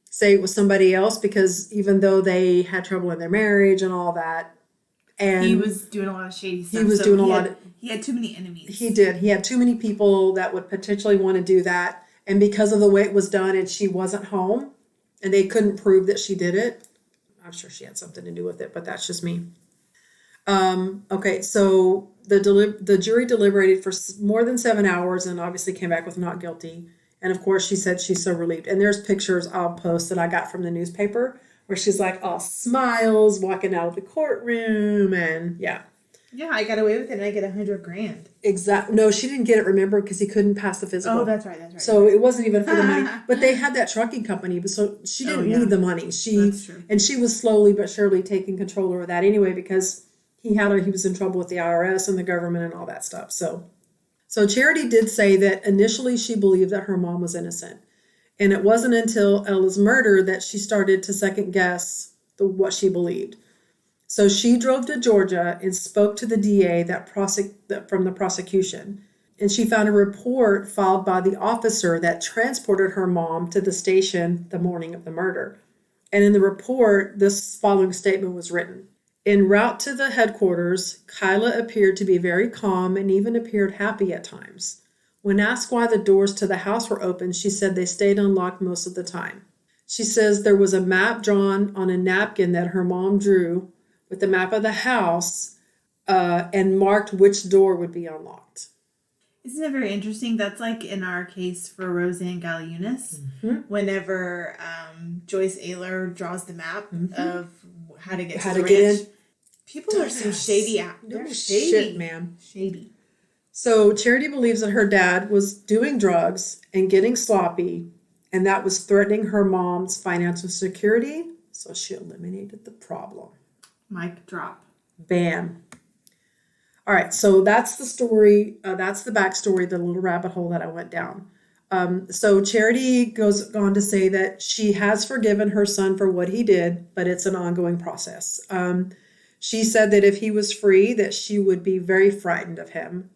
say it was somebody else because even though they had trouble in their marriage and all that. And he was doing a lot of shady stuff. He had too many enemies. He did. He had too many people that would potentially want to do that. And because of the way it was done and she wasn't home and they couldn't prove that she did it, I'm sure she had something to do with it, but that's just me. Okay, so the jury deliberated for more than 7 hours and obviously came back with not guilty. And of course, she said she's so relieved. And there's pictures I'll post that I got from the newspaper where she's like all smiles walking out of the courtroom, and yeah. Yeah, I got away with it, and I get $100,000. Exactly. No, she didn't get it, remember, because he couldn't pass the physical. Oh, that's right. So it wasn't even for the money. But they had that trucking company, but so she didn't need the money. That's true. And she was slowly but surely taking control over that anyway, because he was in trouble with the IRS and the government and all that stuff. So Charity did say that initially she believed that her mom was innocent. And it wasn't until Ella's murder that she started to second guess what she believed. So she drove to Georgia and spoke to the DA from the prosecution. And she found a report filed by the officer that transported her mom to the station the morning of the murder. And in the report, this following statement was written. En route to the headquarters, Kyla appeared to be very calm and even appeared happy at times. When asked why the doors to the house were open, she said they stayed unlocked most of the time. She says there was a map drawn on a napkin that her mom drew with the map of the house and marked which door would be unlocked. Isn't it very interesting? That's like in our case for Roseanne Galliunas. Whenever Joyce Ayler draws the map of how to get to the ranch. People are some shady. They're shady. Shit, man. Shady. So Charity believes that her dad was doing drugs and getting sloppy, and that was threatening her mom's financial security. So she eliminated the problem. Mic drop. Bam. All right, so that's the story. That's the backstory, the little rabbit hole that I went down. So Charity goes on to say that she has forgiven her son for what he did, but it's an ongoing process. She said that if he was free, that she would be very frightened of him.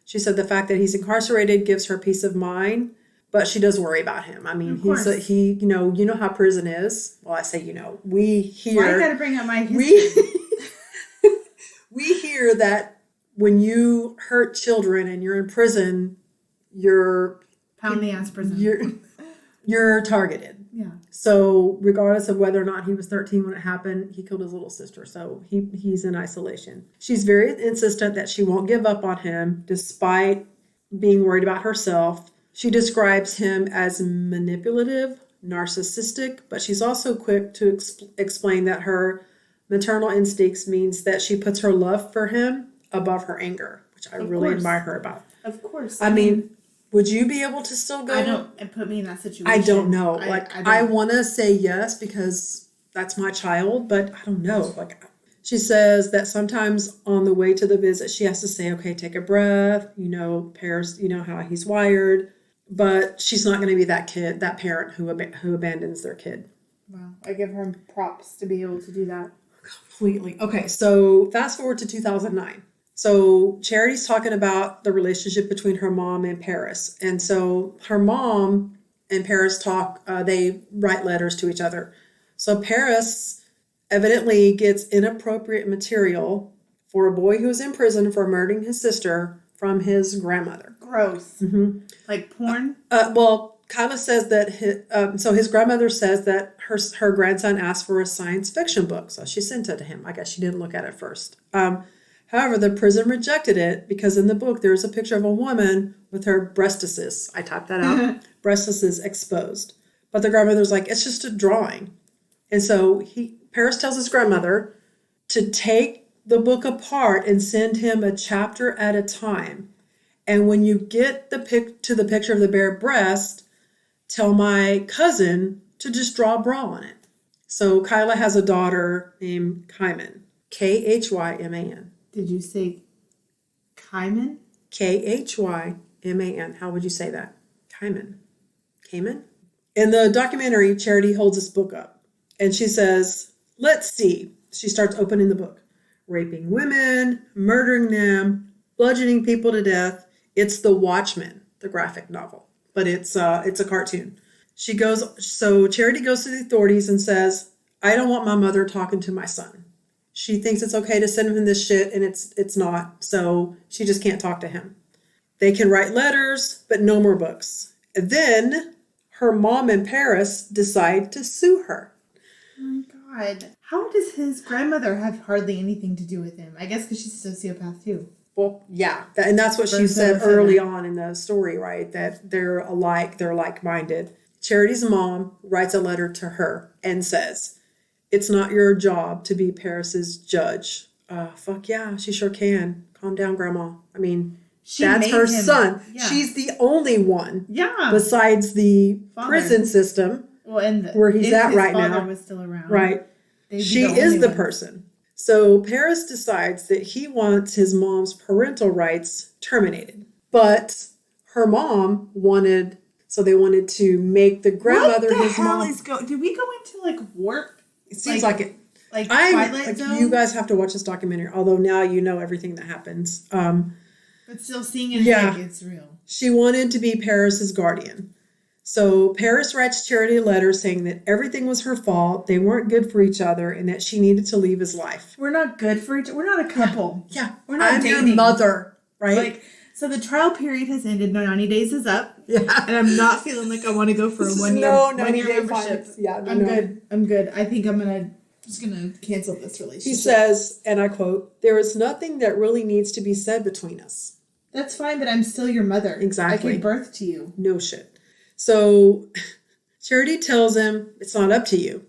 She said the fact that he's incarcerated gives her peace of mind, but she does worry about him. I mean, you know how prison is. Well, I say, we hear. Why you gotta bring up my history? We hear that when you hurt children and you're in prison, you're pound the ass prison. You're targeted. Yeah. So regardless of whether or not he was 13 when it happened, he killed his little sister. So he's in isolation. She's very insistent that she won't give up on him despite being worried about herself. She describes him as manipulative, narcissistic, but she's also quick to explain that her maternal instincts means that she puts her love for him above her anger, which I really admire her about. Of course. I mean, would you be able to still go? And put me in that situation. I don't know. I want to say yes because that's my child, but I don't know. She says that sometimes on the way to the visit, she has to say, okay, take a breath, Paris, how he's wired, but she's not going to be that parent who abandons their kid. Wow. I give her props to be able to do that. Completely. Okay, so fast forward to 2009. So Charity's talking about the relationship between her mom and Paris. And so her mom and Paris talk, they write letters to each other. So Paris evidently gets inappropriate material for a boy who was in prison for murdering his sister from his grandmother. Gross. Mm-hmm. Like porn? Well, Kyla says that his grandmother says that her grandson asked for a science fiction book. So she sent it to him. I guess she didn't look at it first. However, the prison rejected it because in the book, there's a picture of a woman with her breastises. I typed that out. Breastises exposed. But the grandmother's like, it's just a drawing. And so Paris tells his grandmother to take the book apart and send him a chapter at a time. And when you get to the picture of the bare breast, tell my cousin to just draw a bra on it. So Kyla has a daughter named Kyman. K-H-Y-M-A-N. Did you say Kyman? K-H-Y-M-A-N. How would you say that? Kyman. Cayman? In the documentary, Charity holds this book up. And she says, let's see. She starts opening the book. Raping women, murdering them, bludgeoning people to death. It's The Watchmen, the graphic novel. But it's a cartoon. So Charity goes to the authorities and says, I don't want my mother talking to my son. She thinks it's okay to send him this shit, and it's not. So she just can't talk to him. They can write letters, but no more books. And then her mom and Paris decide to sue her. Oh my God. How does his grandmother have hardly anything to do with him? I guess because she's a sociopath too. Well, yeah. And that's what she said early on in the story, right? That they're alike, they're like-minded. Charity's mom writes a letter to her and says, "It's not your job to be Paris's judge." Fuck yeah, she sure can. Calm down, Grandma. I mean, that's her son. Yeah. She's the only one. Yeah. Besides the prison system. Well, and where he's at right now. His father was still around. Right. She is the person. So Paris decides that he wants his mom's parental rights terminated. But her mom wanted, so they wanted to make the grandmother his mom. What the hell is did we go into like warp? It seems like it. Like Twilight Zone? You guys have to watch this documentary, although now you know everything that happens. But still seeing it like it's real. She wanted to be Paris's guardian. So Paris writes Charity a letter saying that everything was her fault, they weren't good for each other, and that she needed to leave his life. We're not good for each other. We're not a couple. Yeah. We're not dating. Your mother, right? Like, so the trial period has ended. No, 90 days is up. Yeah. And I'm not feeling like I want to go for a 1 year, 1 year membership. Yeah, Good. I'm good. I think I'm just gonna cancel this relationship. He says, and I quote, "There is nothing that really needs to be said between us." That's fine, but I'm still your mother. Exactly. I gave birth to you. No shit. So Charity tells him, "It's not up to you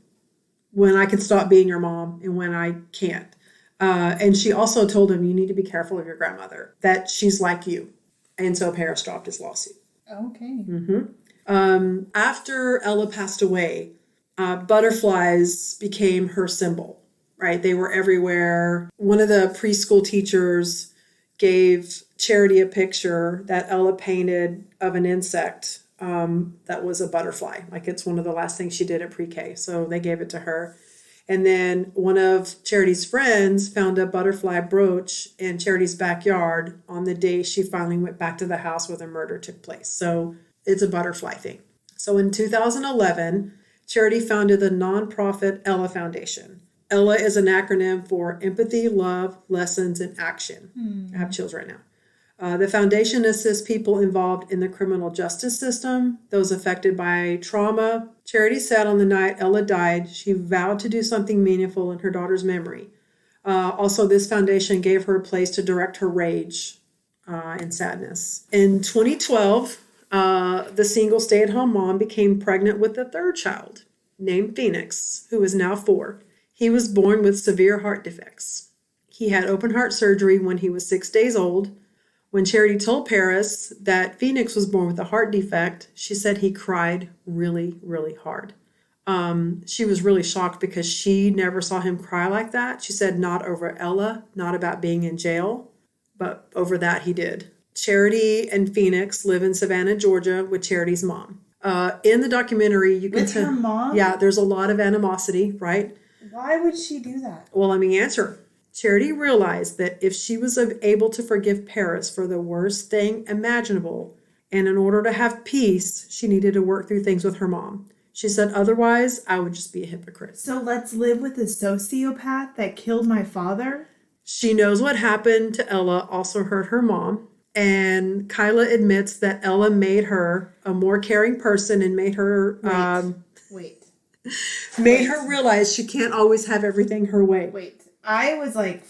when I can stop being your mom and when I can't." And she also told him, "You need to be careful of your grandmother, that she's like you." And so Paris dropped his lawsuit. Okay. Mm-hmm. After Ella passed away, butterflies became her symbol, right? They were everywhere. One of the preschool teachers gave Charity a picture that Ella painted of an insect that was a butterfly. Like it's one of the last things she did at pre-K. So they gave it to her. And then one of Charity's friends found a butterfly brooch in Charity's backyard on the day she finally went back to the house where the murder took place. So it's a butterfly thing. So in 2011, Charity founded the nonprofit Ella Foundation. Ella is an acronym for Empathy, Love, Lessons, and Action. I have chills right now. The foundation assists people involved in the criminal justice system, those affected by trauma. Charity said on the night Ella died, she vowed to do something meaningful in her daughter's memory. Also, this foundation gave her a place to direct her rage and sadness. In 2012, the single stay-at-home mom became pregnant with a third child named Phoenix, who is now 4. He was born with severe heart defects. He had open heart surgery when he was 6 days old. When Charity told Paris that Phoenix was born with a heart defect, she said he cried really, really hard. She was really shocked because she never saw him cry like that. She said not over Ella, not about being in jail, but over that he did. Charity and Phoenix live in Savannah, Georgia with Charity's mom. In the documentary, you can tell. With her mom? Yeah, there's a lot of animosity, right? Why would she do that? Well, let me answer. Charity realized that if she was able to forgive Paris for the worst thing imaginable, and in order to have peace, she needed to work through things with her mom. She said, otherwise, I would just be a hypocrite. So let's live with a sociopath that killed my father? She knows what happened to Ella also hurt her mom. And Kyla admits that Ella made her a more caring person and made her made her realize she can't always have everything her way. Wait. I was like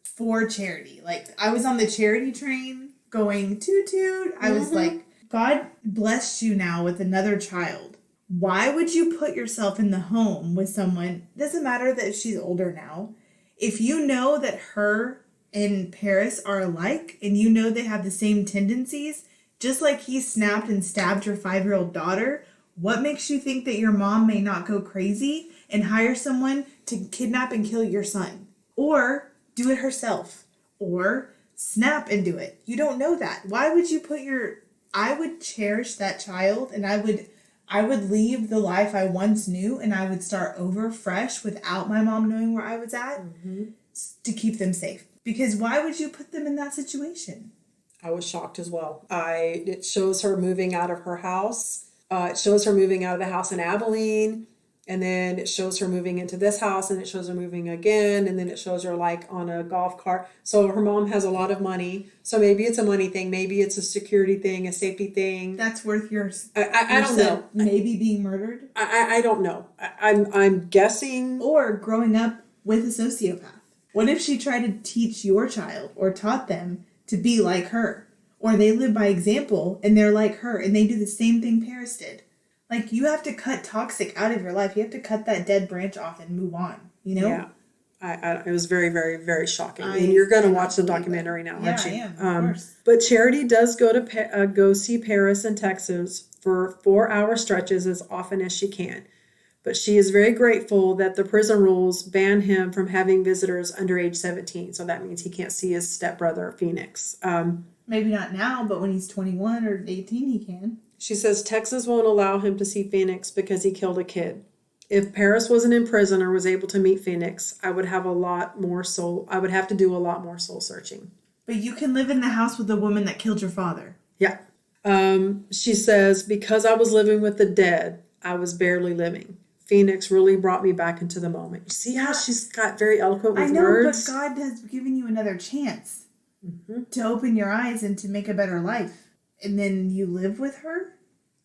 for Charity. Like I was on the Charity train going toot toot. I was like, God blessed you now with another child. Why would you put yourself in the home with someone? Doesn't matter that she's older now. If you know that her and Paris are alike and you know they have the same tendencies, just like he snapped and stabbed your 5-year-old daughter, what makes you think that your mom may not go crazy and hire someone to kidnap and kill your son? Or do it herself. Or snap and do it. You don't know that. Why would you put I would cherish that child and I would leave the life I once knew and I would start over fresh without my mom knowing where I was at to keep them safe. Because why would you put them in that situation? I was shocked as well. It shows her moving out of her house. It shows her moving out of the house in Abilene. And then it shows her moving into this house, and it shows her moving again, and then it shows her like on a golf cart. So her mom has a lot of money. So maybe it's a money thing, maybe it's a security thing, a safety thing. That's worth yours. I don't know. Maybe being murdered. I don't know. I'm guessing. Or growing up with a sociopath. What if she tried to teach your child or taught them to be like her? Or they live by example and they're like her and they do the same thing Paris did. Like, you have to cut toxic out of your life. You have to cut that dead branch off and move on, you know? Yeah. It was very, very, very shocking. And you're going to watch the documentary now, aren't you? Yeah, I am, of course. But Charity does go see Paris in Texas for 4-hour stretches as often as she can. But she is very grateful that the prison rules ban him from having visitors under age 17. So that means he can't see his stepbrother, Phoenix. Maybe not now, but when he's 21 or 18, he can. She says Texas won't allow him to see Phoenix because he killed a kid. If Paris wasn't in prison or was able to meet Phoenix, I would have to do a lot more soul searching. But you can live in the house with the woman that killed your father. Yeah. She says, because I was living with the dead, I was barely living. Phoenix really brought me back into the moment. You see how she's got very eloquent with words? But God has given you another chance to open your eyes and to make a better life. And then you live with her?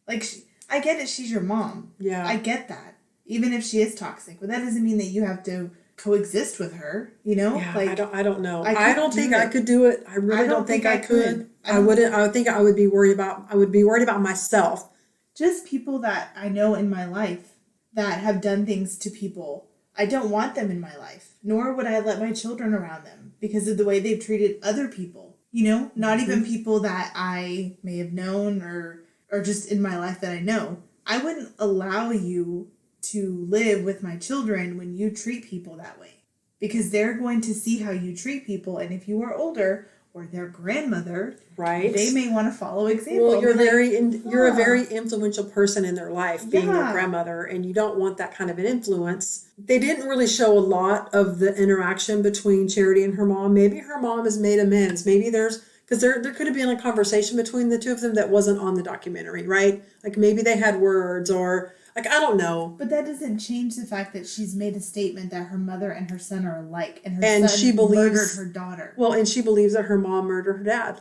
Like, I get it, she's your mom. Yeah. I get that. Even if she is toxic. But that doesn't mean that you have to coexist with her, you know? Yeah, like, I don't know. I don't think I could do it. I really don't think I could. I would think I would be worried about myself. Just people that I know in my life that have done things to people. I don't want them in my life. Nor would I let my children around them because of the way they've treated other people. You know, not even people that I may have known or just in my life that I know. I wouldn't allow you to live with my children when you treat people that way. Because they're going to see how you treat people. And if you are older or their grandmother, right, they may want to follow example. Well, you're a very influential person in their life, being their grandmother, and you don't want that kind of an influence. They didn't really show a lot of the interaction between Charity and her mom. Maybe her mom has made amends. Maybe because there could have been a conversation between the two of them that wasn't on the documentary, right? Like maybe they had words or like, I don't know. But that doesn't change the fact that she's made a statement that her mother and her son are alike, and she murdered her daughter. Well, and she believes that her mom murdered her dad.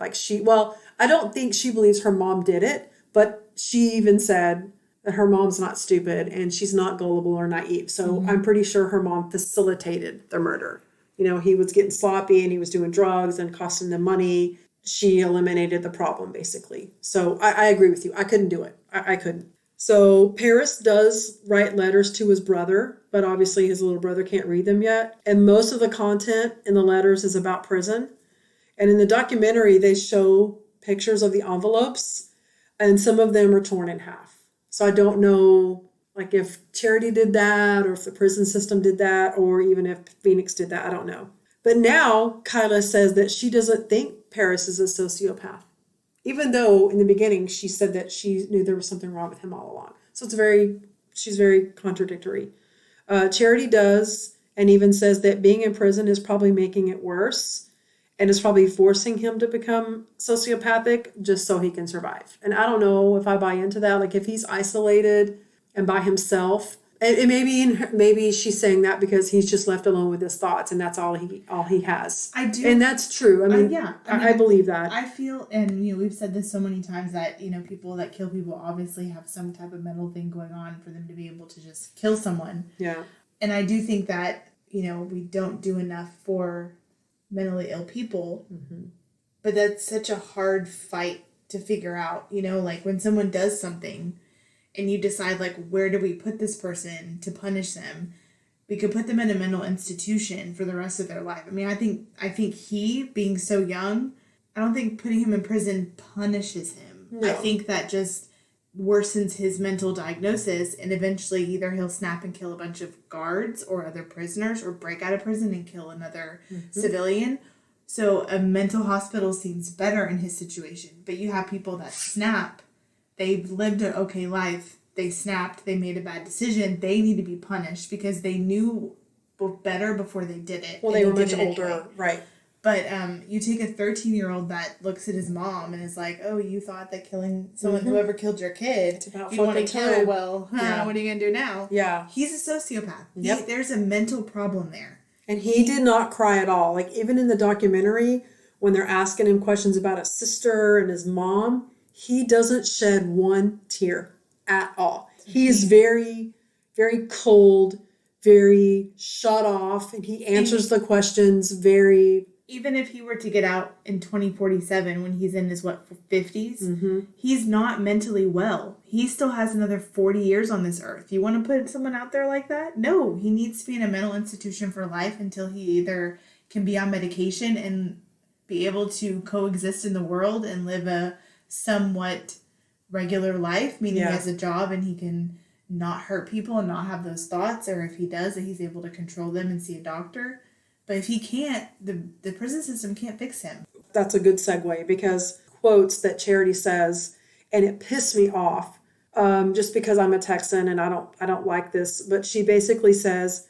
I don't think she believes her mom did it, but she even said that her mom's not stupid and she's not gullible or naive. So I'm pretty sure her mom facilitated the murder. You know, he was getting sloppy and he was doing drugs and costing them money. She eliminated the problem, basically. So I agree with you. I couldn't do it. I couldn't. So Paris does write letters to his brother, but obviously his little brother can't read them yet. And most of the content in the letters is about prison. And in the documentary, they show pictures of the envelopes, and some of them are torn in half. So I don't know, like, if Charity did that, or if the prison system did that, or even if Phoenix did that. I don't know. But now Kyla says that she doesn't think Paris is a sociopath. Even though in the beginning she said that she knew there was something wrong with him all along. So she's very contradictory. Charity does, and even says that being in prison is probably making it worse and is probably forcing him to become sociopathic just so he can survive. And I don't know if I buy into that. Like, if he's isolated and by himself, and maybe she's saying that because he's just left alone with his thoughts, and that's all he has. I do, and that's true. I believe that. I feel, and we've said this so many times that people that kill people obviously have some type of mental thing going on for them to be able to just kill someone. Yeah. And I do think that we don't do enough for mentally ill people, but that's such a hard fight to figure out. Like when someone does something. And you decide, like, where do we put this person to punish them? We could put them in a mental institution for the rest of their life. I mean, I think he, being so young, I don't think putting him in prison punishes him. No. I think that just worsens his mental diagnosis, and eventually either he'll snap and kill a bunch of guards or other prisoners, or break out of prison and kill another civilian. So a mental hospital seems better in his situation. But you have people that snap. They've lived an okay life. They snapped. They made a bad decision. They need to be punished because they knew better before they did it. Well, they were much older, right? But you take a 13-year-old that looks at his mom and is like, oh, you thought that killing someone, whoever killed your kid, It's about you want to fucking kill, time. well, Yeah. what are you going to do now? Yeah. He's a sociopath. Yep. There's a mental problem there. And he did not cry at all. Like, even in the documentary, when they're asking him questions about his sister and his mom, he doesn't shed one tear at all. He is very, very cold, very shut off, and he answers the questions very... Even if he were to get out in 2047 when he's in his, 50s, Mm-hmm. he's not mentally well. He still has another 40 years on this earth. You want to put someone out there like that? No, he needs to be in a mental institution for life until he either can be on medication and be able to coexist in the world and live a somewhat regular life, meaning he has a job and he can not hurt people and not have those thoughts, or if he does, that he's able to control them and see a doctor. But if he can't, the prison system can't fix him. That's a good segue, because quotes that Charity says, and it pissed me off, just because I'm a Texan and I don't like this, but she basically says,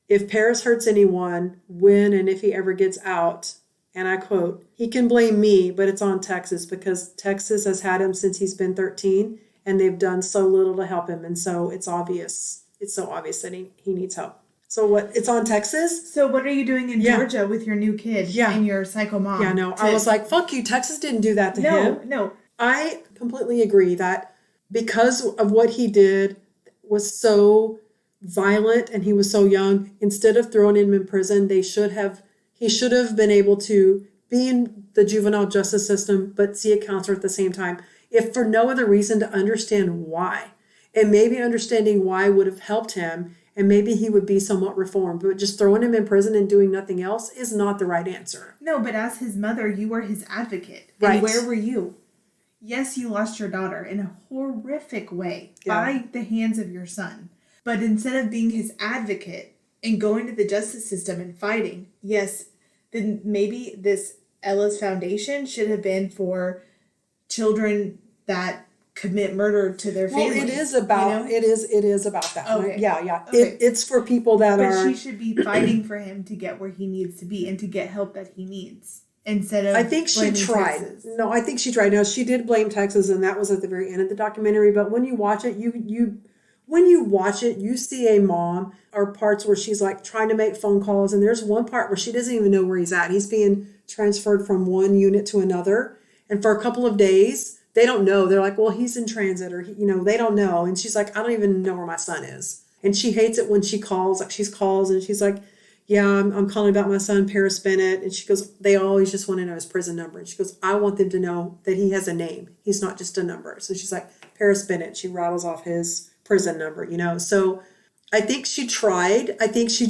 if Paris hurts anyone, when and if he ever gets out, and I quote, he can blame me, but it's on Texas, because Texas has had him since he's been 13, and they've done so little to help him. And so it's obvious. It's so obvious that he needs help. So what? It's on Texas? So what are you doing in Georgia with your new kid and your psycho mom? Yeah, no. I was like, fuck you. Texas didn't do that to him. No. I completely agree that because of what he did was so violent and he was so young, instead of throwing him in prison, he should have been able to be in the juvenile justice system, but see a counselor at the same time, if for no other reason to understand why. And maybe understanding why would have helped him, and maybe he would be somewhat reformed. But just throwing him in prison and doing nothing else is not the right answer. No, but as his mother, you were his advocate. Right. And where were you? Yes, you lost your daughter in a horrific way by the hands of your son. But instead of being his advocate and going to the justice system and fighting, yes, then maybe this Ella's Foundation should have been for children that commit murder to their families. Well, it is about it is about that. Okay. Yeah. Okay. It's for people that But are. she should be fighting for him to get where he needs to be and to get help that he needs, instead of I think she blaming tried. Texas. No, I think she tried. No, she did blame Texas, and that was at the very end of the documentary. But when you watch it, you see a mom, or parts where she's like trying to make phone calls, and there's one part where she doesn't even know where he's at. He's being transferred from one unit to another, and for a couple of days, they don't know. They're like, well, he's in transit, or they don't know. And she's like, I don't even know where my son is. And she hates it when she calls. Like, she calls and she's like, yeah, I'm calling about my son, Paris Bennett. And she goes, they always just want to know his prison number. And she goes, I want them to know that he has a name. He's not just a number. So she's like, Paris Bennett. She rattles off his prison number, So I think she tried. I think she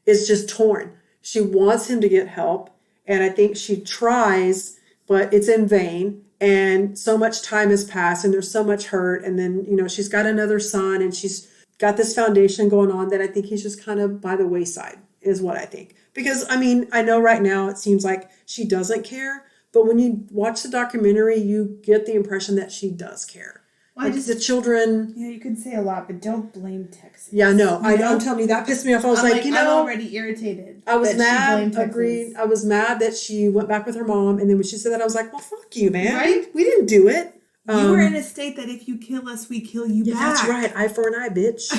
is just torn. She wants him to get help. And I think she tries, but it's in vain. And so much time has passed and there's so much hurt. And then, she's got another son and she's got this foundation going on that I think he's just kind of by the wayside, is what I think. Because, I know right now it seems like she doesn't care, but when you watch the documentary, you get the impression that she does care. Well, the children. Yeah, you can say a lot, but don't blame Texas. Yeah, no, I'm telling you, that pissed me off. I was like, I'm already irritated. I was that mad. She blamed Texas. Agreed. I was mad that she went back with her mom, and then when she said that, I was like, well, fuck you, man. Right? We didn't do it. You were in a state that if you kill us, we kill you back. That's right. Eye for an eye, bitch.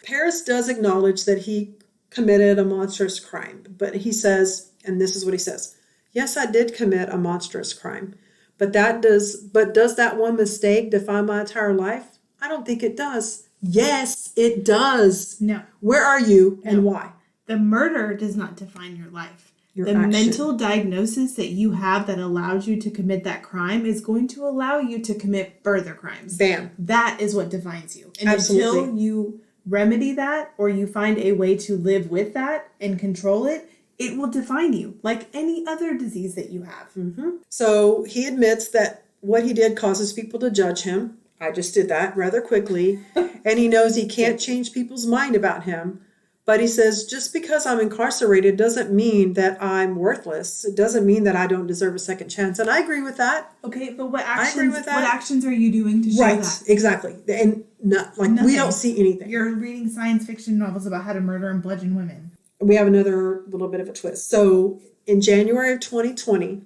Paris does acknowledge that he committed a monstrous crime, but he says, and this is what he says, yes, I did commit a monstrous crime, but does that one mistake define my entire life? I don't think it does. Yes, it does. No. Where are you and why? The murder does not define your life. Your the action. mental diagnosis that you have that allows you to commit that crime is going to allow you to commit further crimes. Bam. That is what defines you. And Absolutely. until you remedy that or you find a way to live with that and control it, it will define you like any other disease that you have. Mm-hmm. So he admits that what he did causes people to judge him. I just did that rather quickly. And he knows he can't change people's mind about him. But he says, just because I'm incarcerated doesn't mean that I'm worthless. It doesn't mean that I don't deserve a second chance. And I agree with that. Okay, but what I agree with that. actions are you doing to show Right, that? exactly. And we Nothing. don't see anything. You're reading science fiction novels about how to murder and bludgeon women. we have another little bit of a twist. So in January of 2020,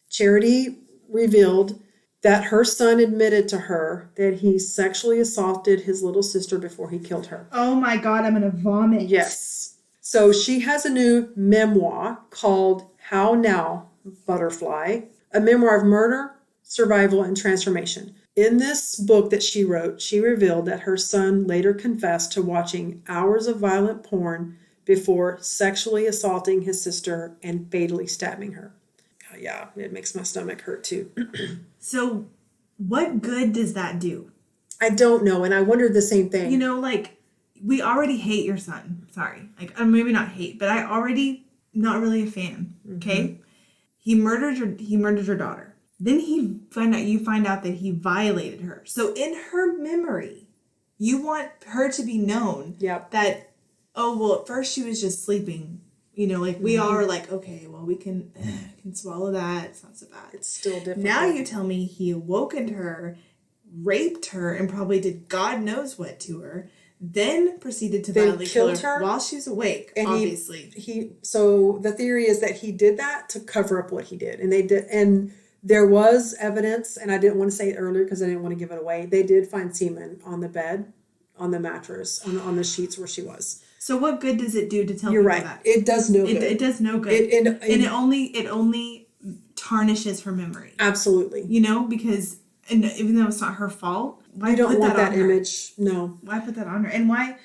Charity revealed that her son admitted to her that he sexually assaulted his little sister before he killed her. Oh my God, I'm going to vomit. Yes. So she has a new memoir called How Now, Butterfly, a memoir of murder, survival, and transformation. In this book that she wrote, she revealed that her son later confessed to watching hours of violent porn before sexually assaulting his sister and fatally stabbing her. Yeah, it makes my stomach hurt too. So what good does that do? I don't know, and I wondered the same thing. You know, like, we already hate your son. Sorry. Like, maybe not hate, but I already not really a fan. Okay? He murdered your daughter. Then you find out that he violated her. So in her memory, you want her to be known that, oh, well, at first she was just sleeping. You know, like, we all are like, okay, well, we can swallow that. It's not so bad. It's still difficult. Now you tell me he awokened her, raped her, and probably did God knows what to her, then proceeded to violently kill her while she was awake, and obviously. So the theory is that he did that to cover up what he did. And they did, and there was evidence, and I didn't want to say it earlier because I didn't want to give it away. They did find semen on the bed, on the mattress, on the sheets where she was. So what good does it do to tell You're people right. that? It does no good. It does no good. And it only tarnishes her memory. Absolutely. You know, because even though it's not her fault, why you don't put want that that on image. Her? No. Why put that on her? And why?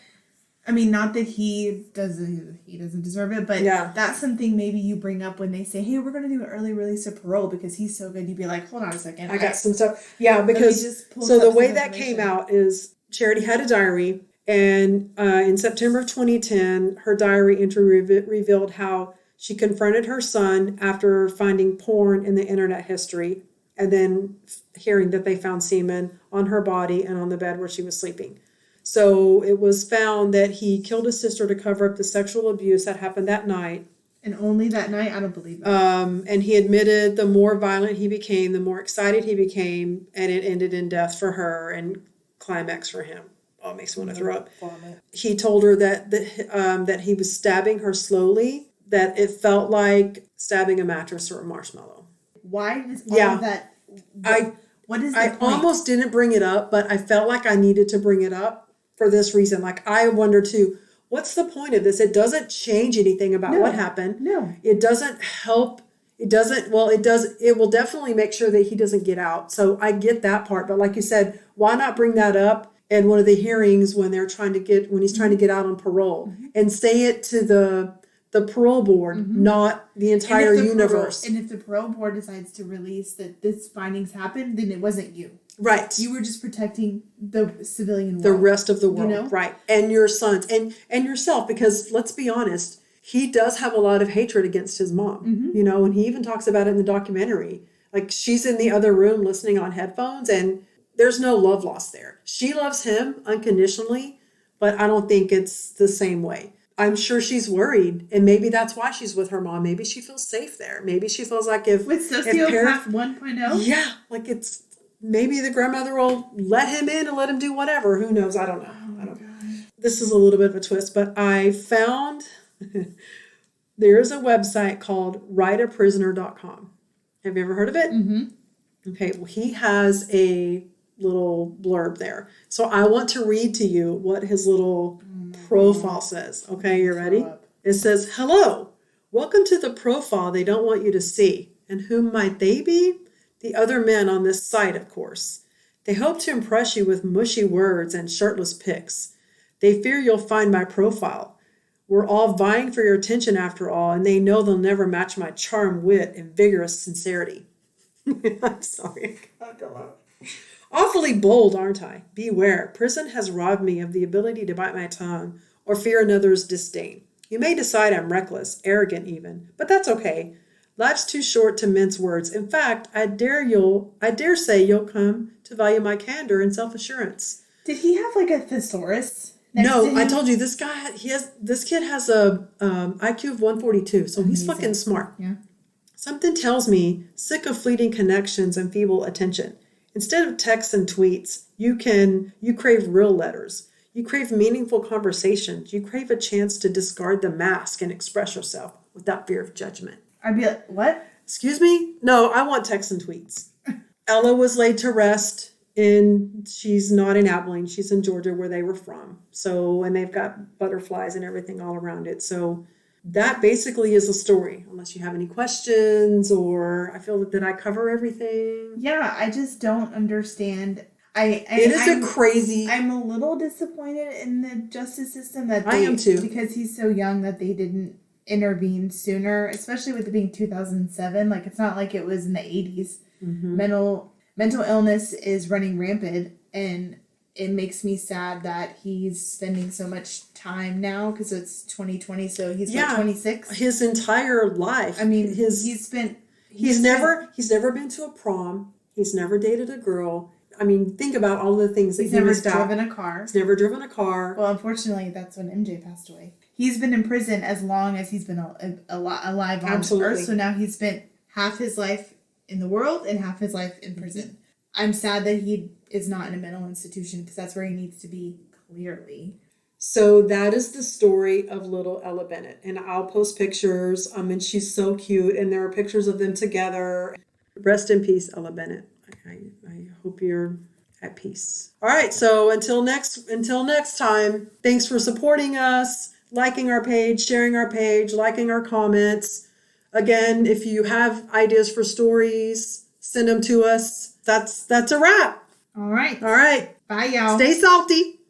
I mean, not that he doesn't deserve it, but that's something maybe you bring up when they say, "Hey, we're going to do an early release of Parole because he's so good." You'd be like, "Hold on a second, I got some stuff." Yeah, because so the way that came out is Charity had a diary, and in September of 2010, her diary entry revealed how she confronted her son after finding porn in the internet history, and then hearing that they found semen on her body and on the bed where she was sleeping. So it was found that he killed his sister to cover up the sexual abuse that happened that night. And only that night? I don't believe that. And he admitted the more violent he became, the more excited he became, and it ended in death for her and climax for him. Oh, it makes me want to throw up. He told her that he was stabbing her slowly, that it felt like stabbing a mattress or a marshmallow. Why is all of that? What is the point? I almost didn't bring it up, but I felt like I needed to bring it up for this reason. Like, I wonder too, what's the point of this? It doesn't change anything about what happened. No. It doesn't help. It doesn't, well, it does. It will definitely make sure that he doesn't get out. So I get that part. But like you said, why not bring that up in one of the hearings when he's trying to get out on parole and say it to the parole board, not the entire universe. And if the parole board decides to release that this findings happened, then it wasn't you. Right. You were just protecting the civilian world. The rest of the world. You know? Right. And your sons and yourself, because let's be honest, he does have a lot of hatred against his mom, you know, and he even talks about it in the documentary. Like, she's in the other room listening on headphones, and there's no love lost there. She loves him unconditionally, but I don't think it's the same way. I'm sure she's worried, and maybe that's why she's with her mom. Maybe she feels safe there. Maybe she feels like with Sociopath 1.0? Yeah, like it's maybe the grandmother will let him in and let him do whatever. Who knows? I don't know. This is a little bit of a twist, but I found there is a website called writeaprisoner.com. Have you ever heard of it? Okay, well, he has a little blurb there. So I want to read to you what his little profile says. Okay, you ready? It says, "Hello, welcome to the profile they don't want you to see. And whom might they be? The other men on this site, of course. They hope to impress you with mushy words and shirtless pics. They fear you'll find my profile. We're all vying for your attention after all, and they know they'll never match my charm, wit, and vigorous sincerity." I'm sorry. Awfully bold, aren't I? Beware. Prison has robbed me of the ability to bite my tongue or fear another's disdain. You may decide I'm reckless, arrogant even, but that's okay. Life's too short to mince words. In fact, I dare say you'll come to value my candor and self-assurance. Did he have like a thesaurus? No, I told you this kid has a IQ of 142, so he's fucking smart. Yeah. Something tells me, sick of fleeting connections and feeble attention. Instead of texts and tweets, you crave real letters. You crave meaningful conversations. You crave a chance to discard the mask and express yourself without fear of judgment. I'd be like, what? Excuse me? No, I want texts and tweets. Ella was laid to rest, and she's not in Abilene. She's in Georgia, where they were from. So, and they've got butterflies and everything all around it. So that basically is a story, unless you have any questions, or I feel that I cover everything. Yeah, I just don't understand. I'm a little disappointed in the justice system that I am too. Because he's so young that they didn't intervene sooner, especially with it being 2007. Like, it's not like it was in the 80s. Mm-hmm. Mental illness is running rampant, and it makes me sad that he's spending so much time now, because it's 2020, so he's 26. His entire life. I mean, he's never been to a prom. He's never dated a girl. I mean, think about all the things that he's never driven a car. He's never driven a car. Well, unfortunately, that's when MJ passed away. He's been in prison as long as he's been alive on Earth. So now he's spent half his life in the world and half his life in prison. I'm sad that he is not in a mental institution, because that's where he needs to be, clearly. So that is the story of little Ella Bennett. And I'll post pictures. And she's so cute. And there are pictures of them together. Rest in peace, Ella Bennett. I hope you're at peace. All right. So until next time, thanks for supporting us, liking our page, sharing our page, liking our comments. Again, if you have ideas for stories, send them to us. That's a wrap. All right. All right. Bye, y'all. Stay salty.